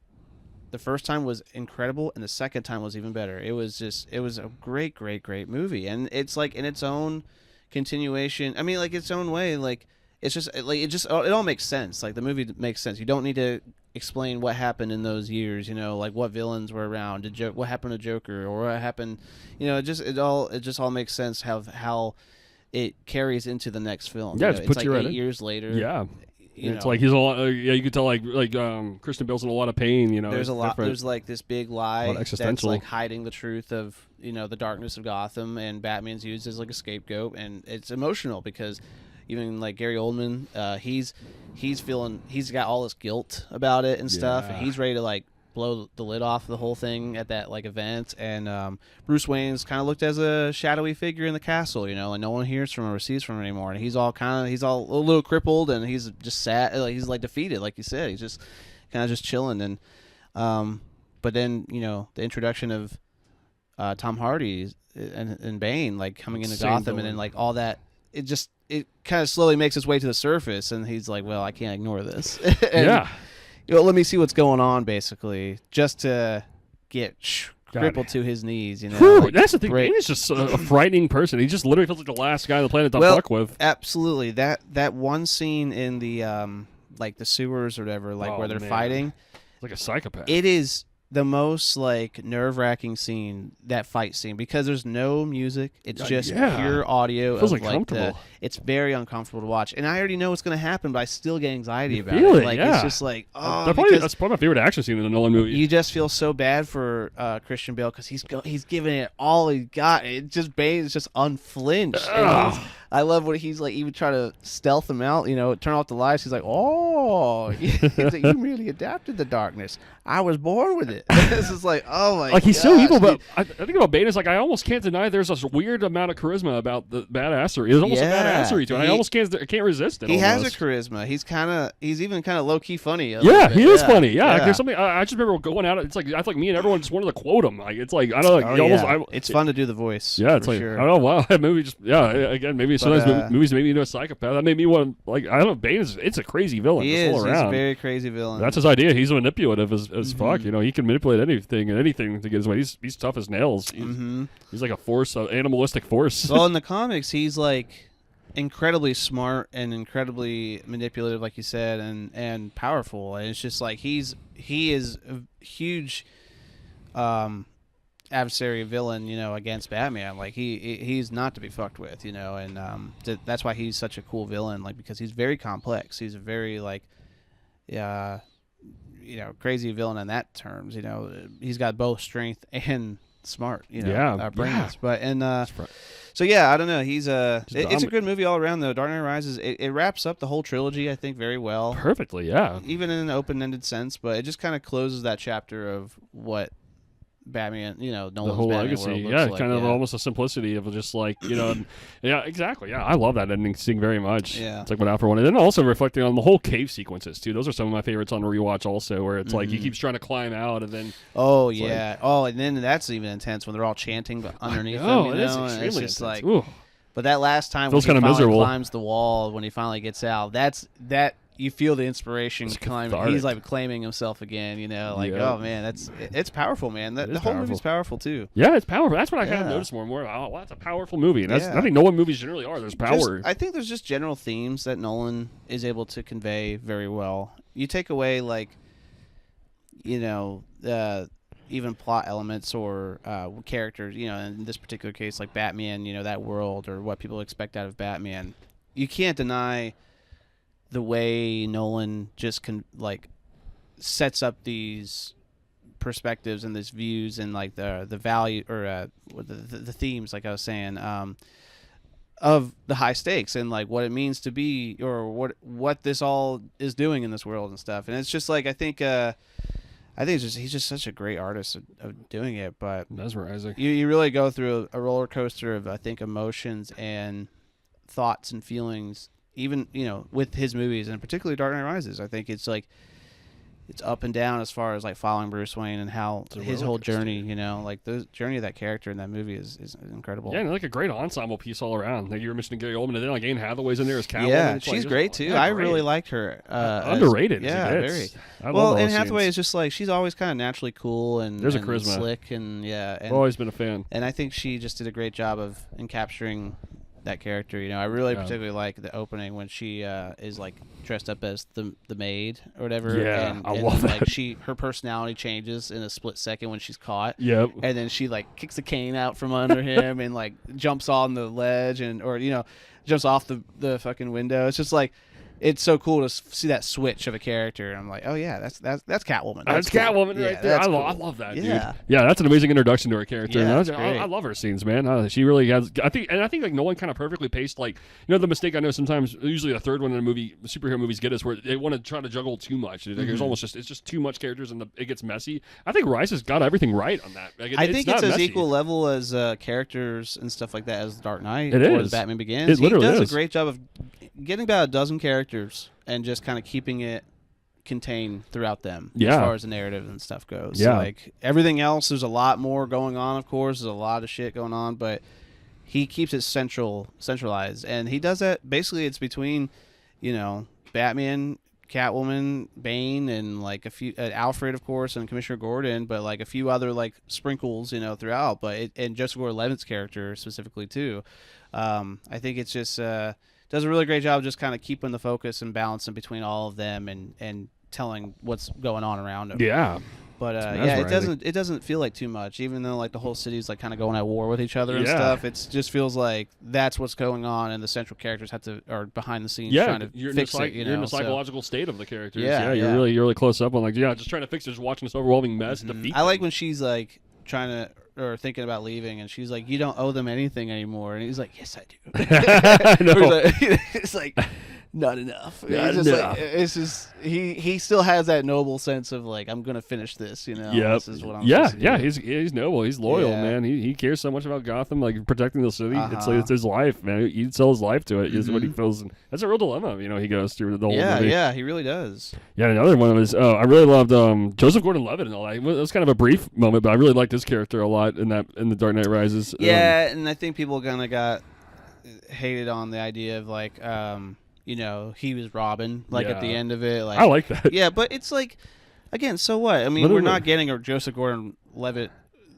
the first time was incredible, and the second time was even better. It was a great, great, great movie, and it's like in its own continuation. I mean, like its own way. Like it's just like it all makes sense. Like the movie makes sense. You don't need to explain what happened in those years, you know, like what villains were around, what happened to Joker, or what happened, you know, it just all makes sense how it carries into the next film. Yeah, it's like 8 years later. Yeah, it's like he's a lot. You could tell like Christian Bale's in a lot of pain. You know, there's a lot. There's like this big lie that's like hiding the truth of the darkness of Gotham, and Batman's used as like a scapegoat, and it's emotional because. Even like Gary Oldman, he's got all this guilt about it and stuff, and he's ready to like blow the lid off the whole thing at that like event. And Bruce Wayne's kind of looked as a shadowy figure in the castle, and no one hears from him or sees from him anymore. And he's all a little crippled, and he's just sad, like he's like defeated, like you said. He's just kind of just chilling. And but then the introduction of Tom Hardy and Bane like coming into Gotham, and then like all that. It kind of slowly makes its way to the surface, and he's like, well, I can't ignore this. And, let me see what's going on, basically, just to get crippled to his knees. Like, that's the thing. Bane is just a frightening person. He just literally feels like the last guy on the planet to fuck with. Absolutely. That one scene in the like the sewers or whatever, like where they're fighting. Like a psychopath. It is the most like nerve-wracking scene, that fight scene, because there's no music. It's just pure audio. It feels uncomfortable. It's very uncomfortable to watch, and I already know what's going to happen, but I still get anxiety about it. Like it's just like that's probably my favorite action scene in the Nolan movie. You just feel so bad for Christian Bale because he's giving it all he got. Bane is just unflinched. I love when he's like even trying to stealth him out, turn off the lights. He's like, oh, you really adapted the darkness. I was born with it. This is like, oh my god. Like he's so evil, but I think about Bane is like I almost can't deny there's this weird amount of charisma about the badassery. There's almost a badassery to it. I almost can't resist it. He has a charisma. He's even kind of low key funny. He is funny. Yeah. There's something I just remember going out. It's like I feel like me and everyone just wanted to quote him. Like it's like I don't know. It's fun to do the voice. Yeah, it's like sure. I don't know. Wow, that movie just again maybe sometimes movies make me into a psychopath. That made me want like I don't know. Bane it's a crazy villain. He is. He's a very crazy villain. That's his idea. He's manipulative as fuck. He can manipulate anything to get his way. He's tough as nails. He's like a force, an animalistic force. Well, in the comics, he's like incredibly smart and incredibly manipulative, like you said, and powerful. And it's just like he is a huge adversary villain, against Batman. Like he's not to be fucked with, and that's why he's such a cool villain. Like because he's very complex. He's a very crazy villain in that terms. He's got both strength and smart. Brains. But so yeah, I don't know. He's it's a good movie all around though. Dark Knight Rises. It wraps up the whole trilogy, I think, very well. Perfectly, yeah. Even in an open-ended sense, but it just kind of closes that chapter of what Batman, Nolan's the whole Batman legacy, world yeah, looks kind like, of almost a simplicity of just like yeah, exactly, yeah. I love that ending scene very much. Yeah, it's like without for one, and then also reflecting on the whole cave sequences too. Those are some of my favorites on rewatch also, where it's like he keeps trying to climb out, and then and then that's even intense when they're all chanting underneath him. It is extremely it's just intense. like, ooh. But that last time Feels when he kinda finally miserable. climbs the wall, when he finally gets out, that you feel the inspiration climbing. He's like claiming himself again, oh man, it's powerful, man. The whole movie's powerful too. Yeah, it's powerful. That's what I kind of noticed more and more. Oh, wow, it's a powerful movie. And I think Nolan movies generally are. There's power. I think there's just general themes that Nolan is able to convey very well. You take away even plot elements or characters, in this particular case, like Batman, that world or what people expect out of Batman. You can't deny the way Nolan just sets up these perspectives and these views and like the value or the themes, like I was saying, of the high stakes and like what it means to be or what this all is doing in this world and stuff. And it's just like I think he's just such a great artist of doing it. But mesmerizing. You really go through a roller coaster of I think emotions and thoughts and feelings. Even with his movies and particularly Dark Knight Rises, I think it's like it's up and down as far as like following Bruce Wayne and how his whole journey, like the journey of that character in that movie is incredible. Yeah, and like a great ensemble piece all around. Like you were mentioning Gary Oldman, and then like Anne Hathaway's in there as Catwoman. Yeah, she's great too. I really liked her. Underrated. Very. Well, Anne Hathaway is just like she's always kind of naturally cool and there's a charisma, slick, and I've always been a fan. And I think she just did a great job of capturing that character. I really particularly like the opening when she is like dressed up as the maid or whatever. Yeah, I and love like that. Her personality changes in a split second when she's caught. Yep. And then she like kicks the cane out from under him and like jumps on the ledge or jumps off the fucking window. It's just like it's so cool to see that switch of a character. I'm like, oh yeah, that's Catwoman. That's cool. Catwoman right there. I love that, dude. Yeah, that's an amazing introduction to her character. Yeah, I love her scenes, man. She really has. I think like Nolan kind of perfectly paced. Like the mistake I know sometimes, usually the third one in a movie, superhero movies get us where they want to try to juggle too much. There's almost it's just too much characters and it gets messy. I think Rice has got everything right on that. Like, I think it's as messy. equal level as characters and stuff like that as Dark Knight or as Batman Begins. It literally does a great job of getting about a dozen characters and just kind of keeping it contained throughout them as far as the narrative and stuff goes. Yeah. Like everything else, there's a lot more going on, of course. There's a lot of shit going on, but he keeps it centralized. And he does that, basically it's between, Batman, Catwoman, Bane, and like a few, Alfred, of course, and Commissioner Gordon, but like a few other like sprinkles, throughout. But and Joseph Gordon-Levitt's character specifically too. I think it's just does a really great job just kind of keeping the focus and balancing between all of them and telling what's going on around them. Yeah. But it doesn't feel like too much, even though like the whole city's like kind of going at war with each other and stuff. It just feels like that's what's going on, and the central characters are behind the scenes trying to fix it. You're in the psychological state of the characters. Yeah, you're really close up on just trying to fix it, just watching this overwhelming mess. Defeat I like when she's like trying to or thinking about leaving, and she's like, "You don't owe them anything anymore," and he's like, "Yes, I do." It's like not enough. It's just he still has that noble sense of like, I'm gonna finish this. This is what I'm. He's noble. He's loyal, man. He cares so much about Gotham, like protecting the city. It's his life, man. He'd sell his life to it. Is what he feels. That's a real dilemma. He goes through the whole movie. Yeah, he really does. Yeah, another one was I really loved Joseph Gordon-Levitt and all that. It was kind of a brief moment, but I really liked his character a lot in the Dark Knight Rises. Yeah, and I think people kind of got hated on the idea of like he was Robin at the end of it. Like, I like that. Yeah, but it's like, again, so what? I mean, we're not getting a Joseph Gordon-Levitt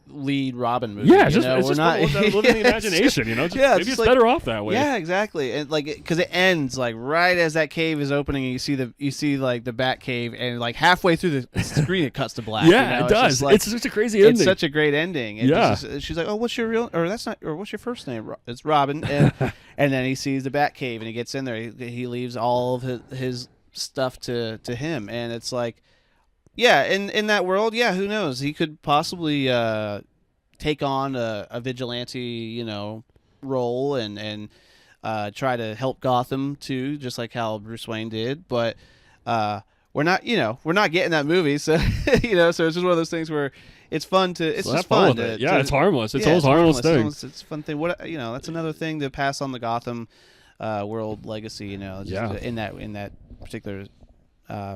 lead Robin movie. Yeah, it's just live in the imagination, Just, maybe it's better off that way. Yeah, exactly. And because it ends right as that cave is opening, and you see like the Bat Cave, and halfway through the screen it cuts to black. Yeah, it does. It's such a crazy ending. It's such a great ending. And she's like, "Oh, what's your what's your first name?" It's Robin, and and then he sees the Bat Cave, and he gets in there. He leaves all of his stuff to him, and it's like. Yeah, in that world, who knows? He could possibly take on a vigilante, role and try to help Gotham too, just like how Bruce Wayne did. But we're not getting that movie, so so it's just one of those things where it's fun to. It's just fun. It's harmless. It's always harmless thing. It's a fun thing. That's another thing to pass on the Gotham world legacy. In that particular.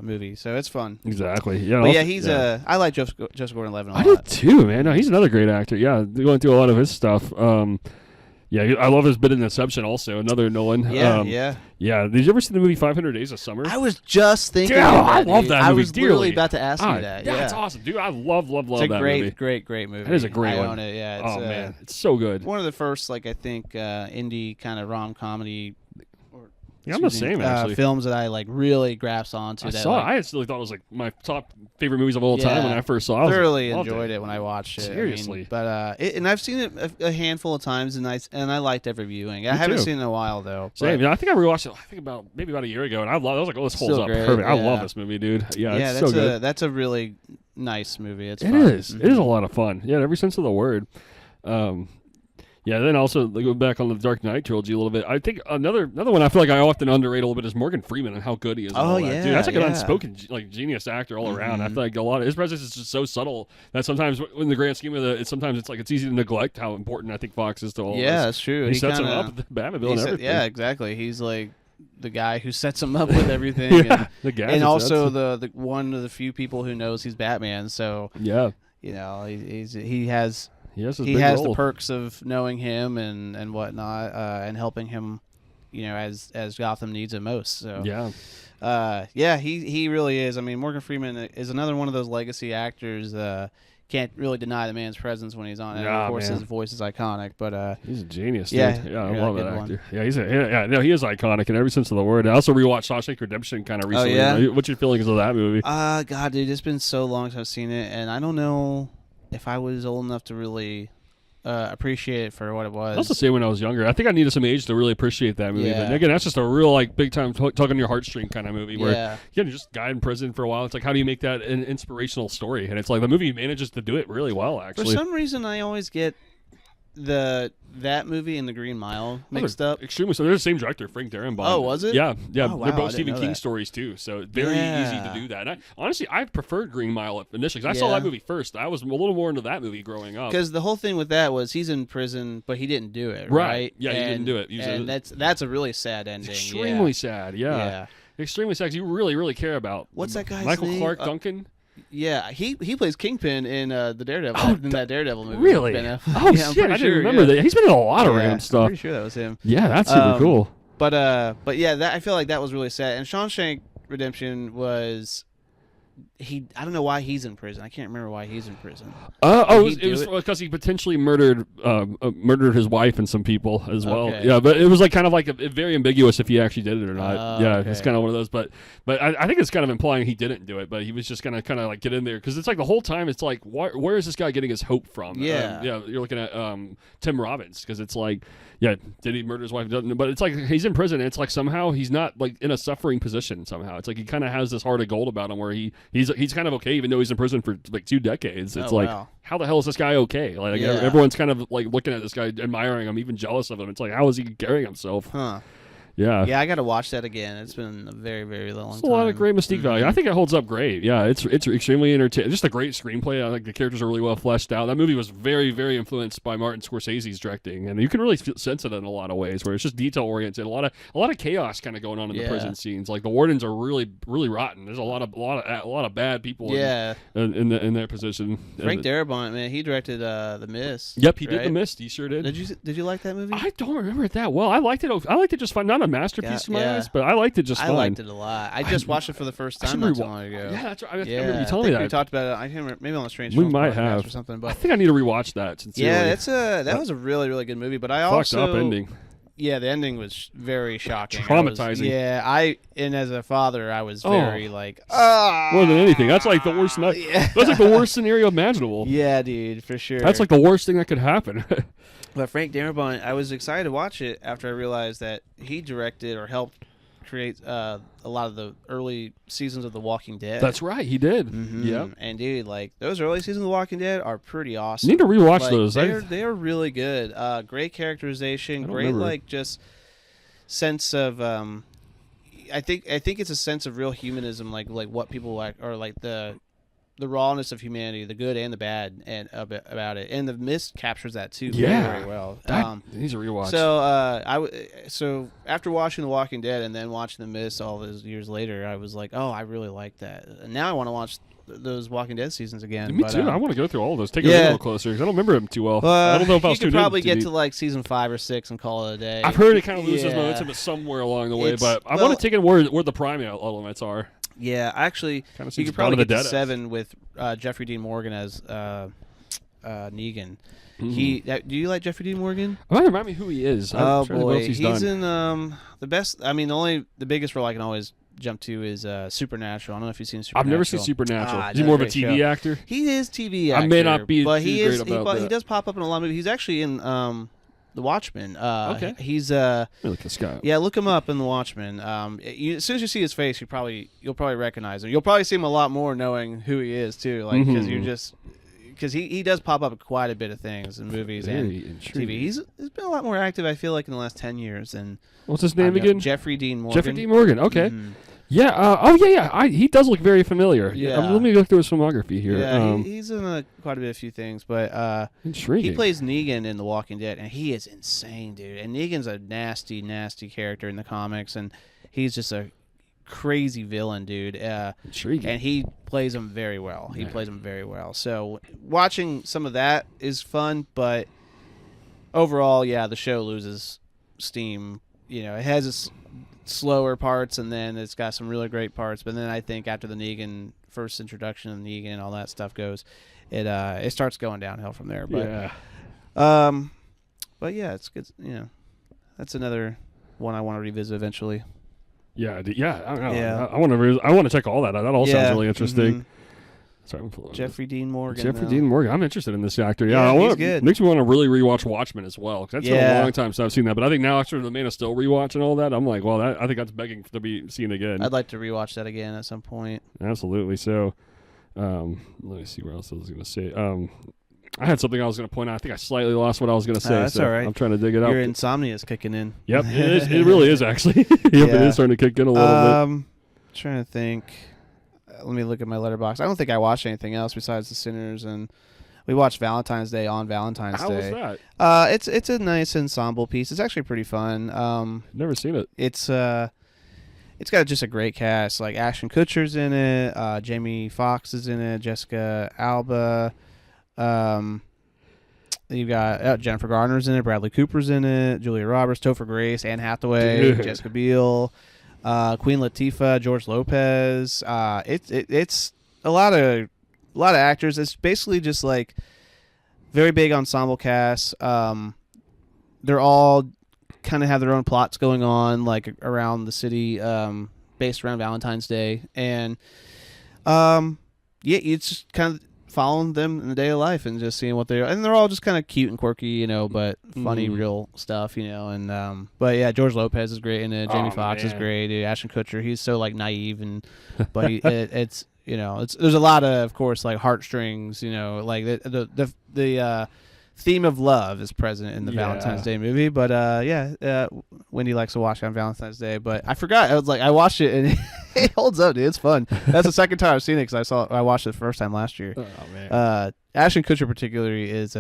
Movie, so it's fun. Exactly. He's I like Joseph Gordon-Levitt a lot. I do too, man. No, he's another great actor. Yeah, going through a lot of his stuff. I love his bit in Inception. Also, another Nolan. Yeah. Did you ever see the movie 500 Days of Summer? I was just thinking. Dude, of that, I love that movie. I was dearly. literally about to ask you that. That's awesome, dude. I love that movie. It's a great movie. It is a great one. I own it. Yeah. It's, man, it's so good. One of the first, I think, indie kind of rom-comedy. Yeah, I'm the same actually. Films that I really grasped onto. I actually thought it was my top favorite movies of all time when I first saw it. Thoroughly enjoyed it when I watched it. Seriously, and I've seen it a handful of times, and I liked every viewing. I haven't seen it in a while though. Same. I think I rewatched it. I think about a year ago, and I was like, "Oh, this holds up perfect." I love this movie, dude. Yeah, it's so good. That's a really nice movie. It is. It is a lot of fun. Yeah, in every sense of the word. Then also go back on the Dark Knight trilogy a little bit. I think another one I feel like I often underrate a little bit is Morgan Freeman and how good he is. Dude, that's an unspoken genius actor all around. I feel like a lot of his presence is just so subtle that sometimes, in the grand scheme of it, sometimes it's easy to neglect how important I think Fox is to all. Yeah, that's true. He sets him up with the Batmobile and everything. Yeah, exactly. He's like the guy who sets him up with everything. And also the one of the few people who knows he's Batman. So he has. He has the perks of knowing him and whatnot, and helping him, as Gotham needs it most. So he really is. I mean, Morgan Freeman is another one of those legacy actors. Can't really deny the man's presence when he's on. And of course, his voice is iconic. But he's a genius. Dude. I love that actor. Yeah, he is iconic in every sense of the word. I also rewatched Shawshank Redemption kind of recently. Oh, yeah? What's your feelings of that movie? God, dude, it's been so long since I've seen it, and I don't know if I was old enough to really appreciate it for what it was. I was the same when I was younger. I think I needed some age to really appreciate that movie. But again, that's just a real big time tug on your heartstring kind of movie where you're just a guy in prison for a while. It's like, how do you make that an inspirational story? And it's like the movie manages to do it really well, actually. For some reason, I always get that movie and The Green Mile mixed up. Extremely. So they're the same director, Frank Darabont. Oh, was it? Yeah. Oh, wow, they're both Stephen King stories too, so very easy to do that. And honestly, I preferred Green Mile initially because I saw that movie first. I was a little more into that movie growing up. Because the whole thing with that was he's in prison, but he didn't do it, right? Yeah, he didn't do it. And that's a really sad ending. It's extremely sad. Yeah. Extremely sad. 'Cause you really, really care about what's that guy's Michael name? Clark Duncan. Yeah, he plays Kingpin in the Daredevil. In that Daredevil movie. Really? Shit! I didn't remember that. He's been in a lot of random stuff. I'm pretty sure that was him. Yeah, that's super cool. But I feel like that was really sad. And Shawshank Redemption was. I don't know why he's in prison. I can't remember why he's in prison. It was because he potentially murdered his wife and some people as well. Okay. Yeah, but it was kind of very ambiguous if he actually did it or not. It's kind of one of those. But I think it's kind of implying he didn't do it, but he was just gonna kind of get in there because it's the whole time it's where is this guy getting his hope from? Yeah, you're looking at Tim Robbins because it's did he murder his wife? But it's he's in prison. And it's somehow he's not in a suffering position. Somehow it's he kind of has this heart of gold about him where he's kind of okay even though he's in prison for 2 decades. It's how the hell is this guy okay? Everyone's kind of looking at this guy, admiring him, even jealous of him. It's how is he carrying himself? Huh. Yeah. Yeah, I got to watch that again. It's been a very, very long time. It's a lot of great mystique value. I think it holds up great. Yeah, it's extremely entertaining. Just a great screenplay. I think the characters are really well fleshed out. That movie was very, very influenced by Martin Scorsese's directing, and you can really sense it in a lot of ways, where it's just detail oriented. A lot of chaos kind of going on in the prison scenes. The wardens are really, really rotten. There's a lot of bad people. In their position. Frank Darabont, man, he directed The Mist. Yep, he did The Mist. He sure did. Did you like that movie? I don't remember it that well. I liked it. I liked it just fine. Not a masterpiece in my eyes, but I liked it just fine. I liked it a lot. I just watched it for the first time not too long ago. Yeah, that's right. I remember you telling me that. We talked about it. I can't remember, maybe on the Strange We Films might podcast have or something. But I think I need to rewatch that. Sincerely. Yeah, that was a really, really good movie. But I also fucked up ending. Yeah, the ending was very shocking. Traumatizing. And as a father, I was very more than anything. That's like the worst. That's like the worst scenario imaginable. Yeah, dude, for sure. That's like the worst thing that could happen. But Frank Darabont, I was excited to watch it after I realized that he directed or helped create a lot of the early seasons of The Walking Dead. That's right, he did. Mm-hmm. Yeah, and dude, like those early seasons of The Walking Dead are pretty awesome. You need to rewatch those. They're really good. Great characterization. Great like just sense of. I think it's a sense of real humanism, like what people like, or like the rawness of humanity, the good and the bad, and about it. And The Mist captures that too very well. He's a rewatch. So after watching The Walking Dead and then watching The Mist all those years later, I was like, oh, I really like that. And now I want to watch those Walking Dead seasons again. Me too. I want to go through all of those. Take a little closer because I don't remember them too well. I don't know if I was too. You could probably get to like season 5 or 6 and call it a day. I've heard it kind of loses momentum somewhere along the way, but I want to take it where the prime elements are. Yeah, actually, you could probably get to 7 with Jeffrey Dean Morgan as Negan. Mm-hmm. Do you like Jeffrey Dean Morgan? Remind me who he is. Boy, he's in the best. I mean, the biggest role I can always jump to is Supernatural. I don't know if you've seen Supernatural. I've never seen Supernatural. Is he more of a TV actor? He is TV actor. I may not be but he does pop up in a lot of movies. He's actually in The Watchmen. Okay. He's look this guy up. Yeah, look him up in The Watchmen. As soon as you see his face, you'll probably recognize him. You'll probably see him a lot more knowing who he is too, like because he does pop up in quite a bit of things in movies and TV. He's been a lot more active, I feel like, in the last 10 years. And what's his name again? Jeffrey Dean Morgan. Jeffrey Dean Morgan. Okay. Mm-hmm. Yeah. He does look very familiar. Yeah. Let me look through his filmography here. Yeah, he's in quite a few things, but intriguing. He plays Negan in The Walking Dead, and he is insane, dude. And Negan's a nasty, nasty character in the comics, and he's just a crazy villain, dude. Intriguing. And he plays him very well. He plays him very well. So watching some of that is fun, but overall, the show loses steam. You know, it has its slower parts, and then it's got some really great parts. But then I think after the Negan first introduction of Negan and all that stuff goes, it starts going downhill from there. But it's good. You know, that's another one I want to revisit eventually. Yeah. I don't know. Yeah. I want to check all that out. That all sounds really interesting. Mm-hmm. Sorry, Jeffrey Dean Morgan. Dean Morgan. I'm interested in this actor. He's good. Makes me want to really rewatch Watchmen as well. Cause that's been a long time since I've seen that. But I think now after the Man of Steel rewatch and all that, I'm like, well, I think that's begging to be seen again. I'd like to rewatch that again at some point. Absolutely. So, let me see where else I was going to say. I had something I was going to point out. I think I slightly lost what I was going to say. That's all right. I'm trying to dig it out. Your insomnia is kicking in. Yep, it really is actually. It is starting to kick in a little bit. Trying to think. Let me look at my letterbox. I don't think I watched anything else besides The Sinners, and we watched Valentine's Day on Valentine's Day. How was that? It's a nice ensemble piece. It's actually pretty fun. Never seen it. It's got just a great cast. Like Ashton Kutcher's in it. Jamie Foxx is in it. Jessica Alba. You got Jennifer Garner's in it. Bradley Cooper's in it. Julia Roberts, Topher Grace, Anne Hathaway, Jessica Biel, Queen Latifah, George Lopez. It's a lot of actors. It's basically just like very big ensemble cast. They're all kind of have their own plots going on, like around the city, based around Valentine's Day, and it's just kind of following them in the day of life and just seeing what they're, and they're all just kind of cute and quirky, you know, but funny, real stuff, you know. And but yeah, George Lopez is great in it. Jamie Foxx is great. Dude, Ashton Kutcher, he's so like naive, and but it's you know, there's a lot of course, like heartstrings, you know, like the theme of love is present in the Valentine's Day movie. But Wendy likes to watch it on Valentine's Day. But I forgot. I watched it and it holds up, dude. It's fun. That's the second time I've seen it because I watched it the first time last year. Oh man. Ashton Kutcher particularly is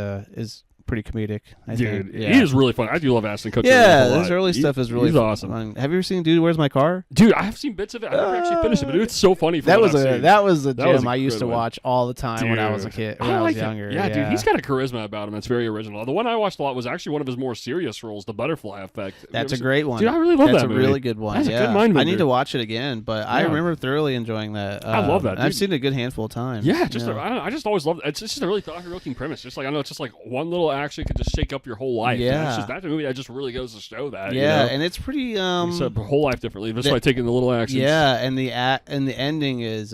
pretty comedic. I Dude, think. Yeah. he is really fun. I do love Ashton Kutcher. Yeah, his early stuff is really he's awesome. fun. Have you ever seen Dude, Where's My Car? Dude, I have seen bits of it. I've never actually finished it, but it's so funny. That was a gem I used to one. watch all the time when I was a kid, when I was younger. Yeah, dude, he's got a charisma about him. It's very original. The one I watched a lot was actually one of his more serious roles, The Butterfly Effect. That's a great one. Dude, I really love that movie. That's a really good one. That's a good mind bender. I need to watch it again, but I remember thoroughly enjoying that. I love that. I've seen it a good handful of times. Yeah, I just always love it. It's just a really thought-provoking premise. Just like I know, it's just like one little action could just shake up your whole life. Yeah, it's just that's a movie that just really goes to show that. Yeah, you know? and it's pretty. Except your whole life differently just by taking the little actions. Yeah, and the ending is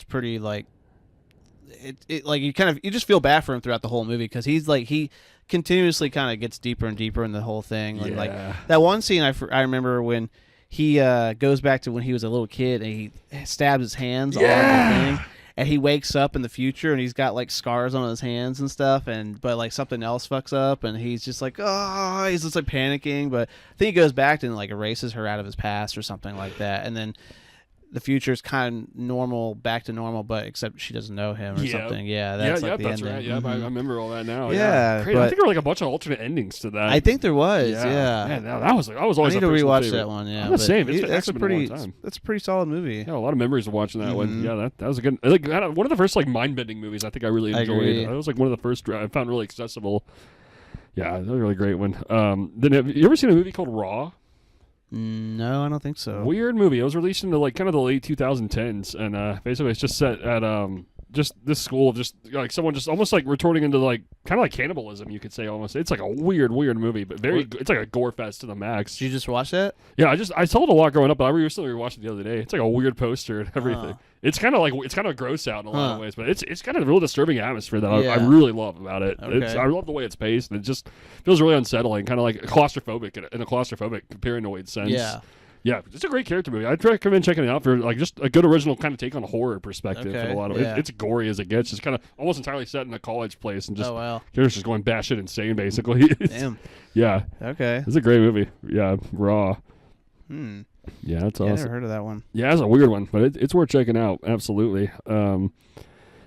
pretty like it like you just feel bad for him throughout the whole movie because he's like he continuously kind of gets deeper and deeper in the whole thing. Yeah. Like that one scene I remember when he goes back to when he was a little kid and he stabs his hands on the thing. And he wakes up in the future and he's got like scars on his hands and stuff, but like something else fucks up and he's just like, oh, he's just like panicking. But I think he goes back and like erases her out of his past or something like that. And then the future is kind of normal, back to normal, but except she doesn't know him or something. Yeah, that's like the that's ending. right. Yeah, I remember all that now. Yeah, Great. I think there were like a bunch of alternate endings to that. I think there was. Yeah. Man, that was always. I need to rewatch that one. Yeah, I'm the same. That's a pretty. That's a pretty solid movie. Yeah, a lot of memories of watching that one. Yeah, that was a good. Like one of the first like mind bending movies I think I really enjoyed. That was like one of the first I found really accessible. Yeah, that was a really great one. Then have you ever seen a movie called Raw? No, I don't think so. Weird movie. It was released in the like kind of the late 2010s, and basically it's just set at just this school of just like someone just almost like retorting into like kind of like cannibalism, you could say almost. It's like a weird movie, but it's like a gore fest to the max. Did you just watch that? Yeah, I saw it a lot growing up, but I recently rewatched it the other day. It's like a weird poster and everything. It's kind of gross out in a lot of ways, but it's kind of a real disturbing atmosphere that I really love about it. Okay. I love the way it's paced, and it just feels really unsettling, kind of like claustrophobic in a claustrophobic paranoid sense. Yeah, it's a great character movie. I'd recommend checking it out for like just a good original kind of take on a horror perspective. Okay. A lot of it's gory as it gets. It's kind of almost entirely set in a college place and just characters just going batshit insane basically. Damn. Yeah. Okay. It's a great movie. Yeah, Raw. Yeah, that's awesome. I never heard of that one. Yeah, it's a weird one, but it's worth checking out. Absolutely.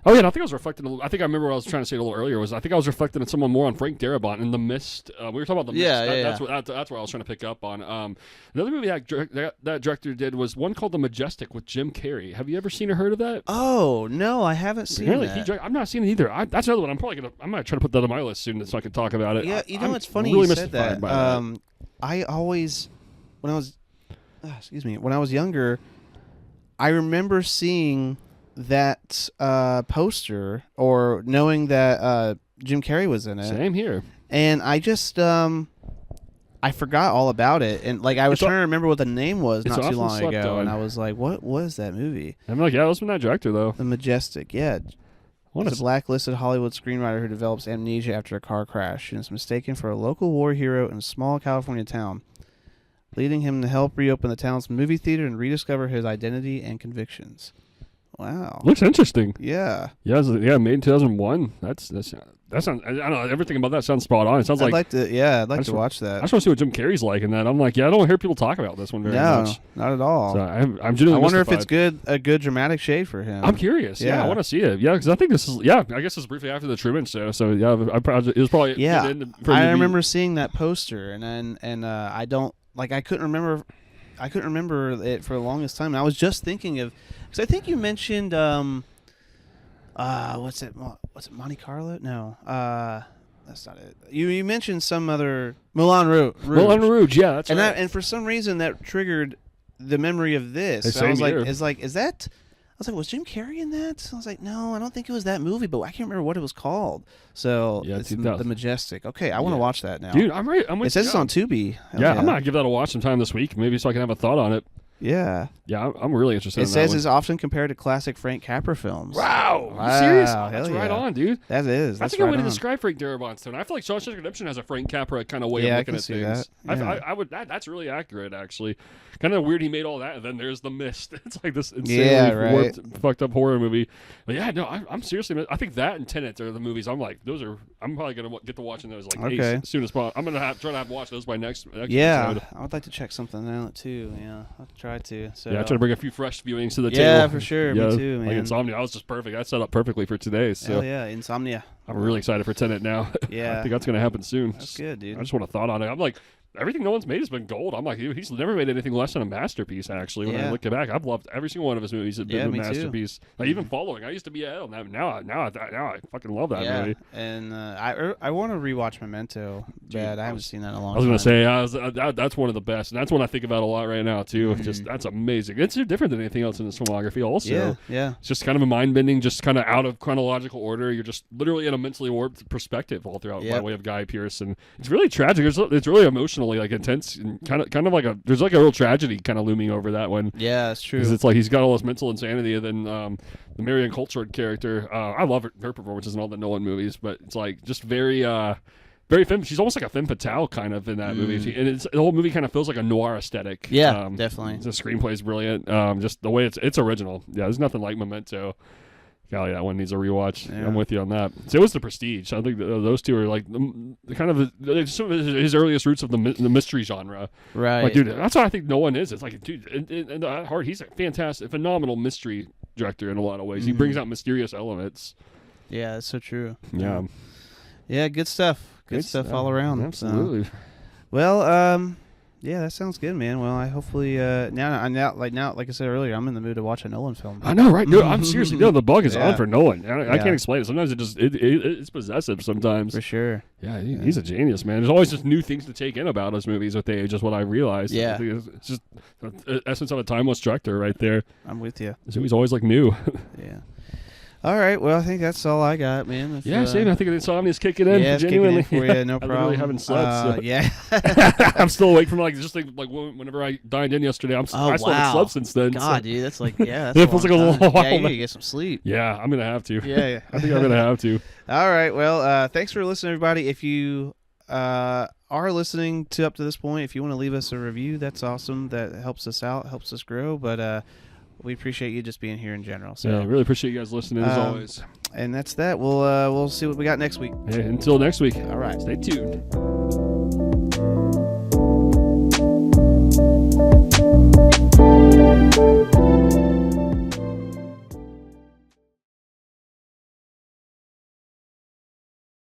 Oh yeah, and I think I was reflecting. I think I remember what I was trying to say a little earlier was I think I was reflecting on someone more on Frank Darabont in The Mist. We were talking about The Mist. That's what I was trying to pick up on. Another movie that director did was one called The Majestic with Jim Carrey. Have you ever seen or heard of that? Oh no, I haven't seen that. I've not seen it either. That's another one. I might try to put that on my list soon so I can talk about it. Yeah, it's funny really you said that. that. I always when I was younger, I remember seeing that poster or knowing that Jim Carrey was in it. Same here. And I just I forgot all about it, and like I was trying to remember what the name was not too long ago, and I was like, "What was that movie?" I'm like, "Yeah, it was from that director, though." The Majestic, yeah. He's a blacklisted Hollywood screenwriter who develops amnesia after a car crash and is mistaken for a local war hero in a small California town, leading him to help reopen the town's movie theater and rediscover his identity and convictions. Wow, looks interesting. Yeah, made in 2001. That sounds. I don't know. Everything about that sounds spot on. It sounds I'd like to watch that. I just want to see what Jim Carrey's like in that. I'm like, I don't hear people talk about this one very much. No, not at all. So I'm genuinely I wonder mystified. if it's a good dramatic shade for him. I'm curious. Yeah, I want to see it. Yeah, because I think this is. Yeah, I guess it's briefly after the Truman Show. So yeah, it was probably. Yeah, I remember seeing that poster, and I don't like. I couldn't remember it for the longest time. And I was just thinking of, because I think you mentioned what's it Monte Carlo? No, that's not it. You mentioned some other Moulin Rouge. Moulin Rouge, yeah, that's right. And for some reason that triggered the memory of this. So I was like, is that? I was like, was Jim Carrey in that? I was like, no, I don't think it was that movie, but I can't remember what it was called. So it's The Majestic. Okay, I want to watch that now. Dude, I'm ready. It says it's on Tubi. Yeah, I'm going to give that a watch sometime this week, maybe so I can have a thought on it. Yeah. Yeah, I'm really interested in that. It says it's often compared to classic Frank Capra films. Wow. Are you serious? That's right on, dude. That is. That's a good way to describe Frank Darabont's tone. I feel like Shawshank Redemption has a Frank Capra kind of way of looking at things. That's really accurate, actually. Kind of weird he made all that, and then there's The Mist. It's like this insanely warped, fucked up horror movie. But yeah, no, I'm seriously. I think that and Tenet are the movies. I'm like, I'm probably gonna get to watching those as soon as possible. I'm gonna try to watch those by next episode. I would like to check something out too. Yeah, I'll try try to. So yeah, I try to bring a few fresh viewings to the table. Yeah, for sure. Yeah, Me too, man. Like Insomnia, I was just perfect. That set up perfectly for today. So Hell yeah, Insomnia. I'm really excited for Tenet now. Yeah. I think that's going to happen soon. That's good, dude. I just want a thought on it. I'm like, everything Nolan's made has been gold. I'm like, he's never made anything less than a masterpiece, actually. When I look back, I've loved every single one of his movies. Has been a masterpiece. Like, even Following, I used to be ahead on that. Now I fucking love that movie. And I want to rewatch Memento. Bad. I haven't seen that in a long time. I was going to say, that's one of the best. And that's one I think about a lot right now, too. Just that's amazing. It's different than anything else in his filmography, also. Yeah. It's just kind of a mind-bending, just kind of out of chronological order. You're just literally in a mentally warped perspective all throughout by way of Guy Pearce. And it's really tragic. It's really emotionally, like, intense. Kind of like there's like a real tragedy kind of looming over that one. Yeah, that's true. Because it's like he's got all this mental insanity, and then the Marion Coulthard character. I love her performances in all the Nolan movies, but it's like just very femme. She's almost like a femme fatale kind of in that movie, and the whole movie kind of feels like a noir aesthetic. Yeah, definitely. The screenplay is brilliant. Just the way it's original. Yeah, there's nothing like Memento. Golly, that one needs a rewatch. Yeah. I'm with you on that. So it was The Prestige. I think those two are like kind of some of his earliest roots of the mystery genre. Right. Like, dude, that's what I think Nolan is. It's like, dude, at heart, he's a fantastic, phenomenal mystery director in a lot of ways. He brings out mysterious elements. Yeah, that's so true. Yeah. Yeah, good stuff. Good stuff all around. Absolutely. So. Well, yeah, that sounds good, man. Well, I hopefully now, like I said earlier, I'm in the mood to watch a Nolan film. I know, right? No, I'm seriously, the bug is on for Nolan. I can't explain it. Sometimes it's possessive. Sometimes, for sure. Yeah, he's a genius, man. There's always just new things to take in about his movies with age. Is what I realized. Yeah, I think it's just the essence of a timeless director right there. I'm with you. His movies always like new. Yeah. All right, well, I think that's all I got, man. Same. I think the Insomnia's kicking in. Yeah, genuinely. Kicking in for you, no problem. I really haven't slept. So. Yeah. I'm still awake from like whenever I dined in yesterday. I still haven't slept since then. God, dude, that's like that's it feels like a long while. Yeah, you gotta get some sleep. Yeah, I'm gonna have to. Yeah. I think I'm gonna have to. All right, well, thanks for listening, everybody. If you are listening up to this point, if you want to leave us a review, that's awesome. That helps us out, helps us grow. But we appreciate you just being here in general. So yeah, I really appreciate you guys listening as always. And that's that. We'll see what we got next week. Hey, until next week. All right. Stay tuned.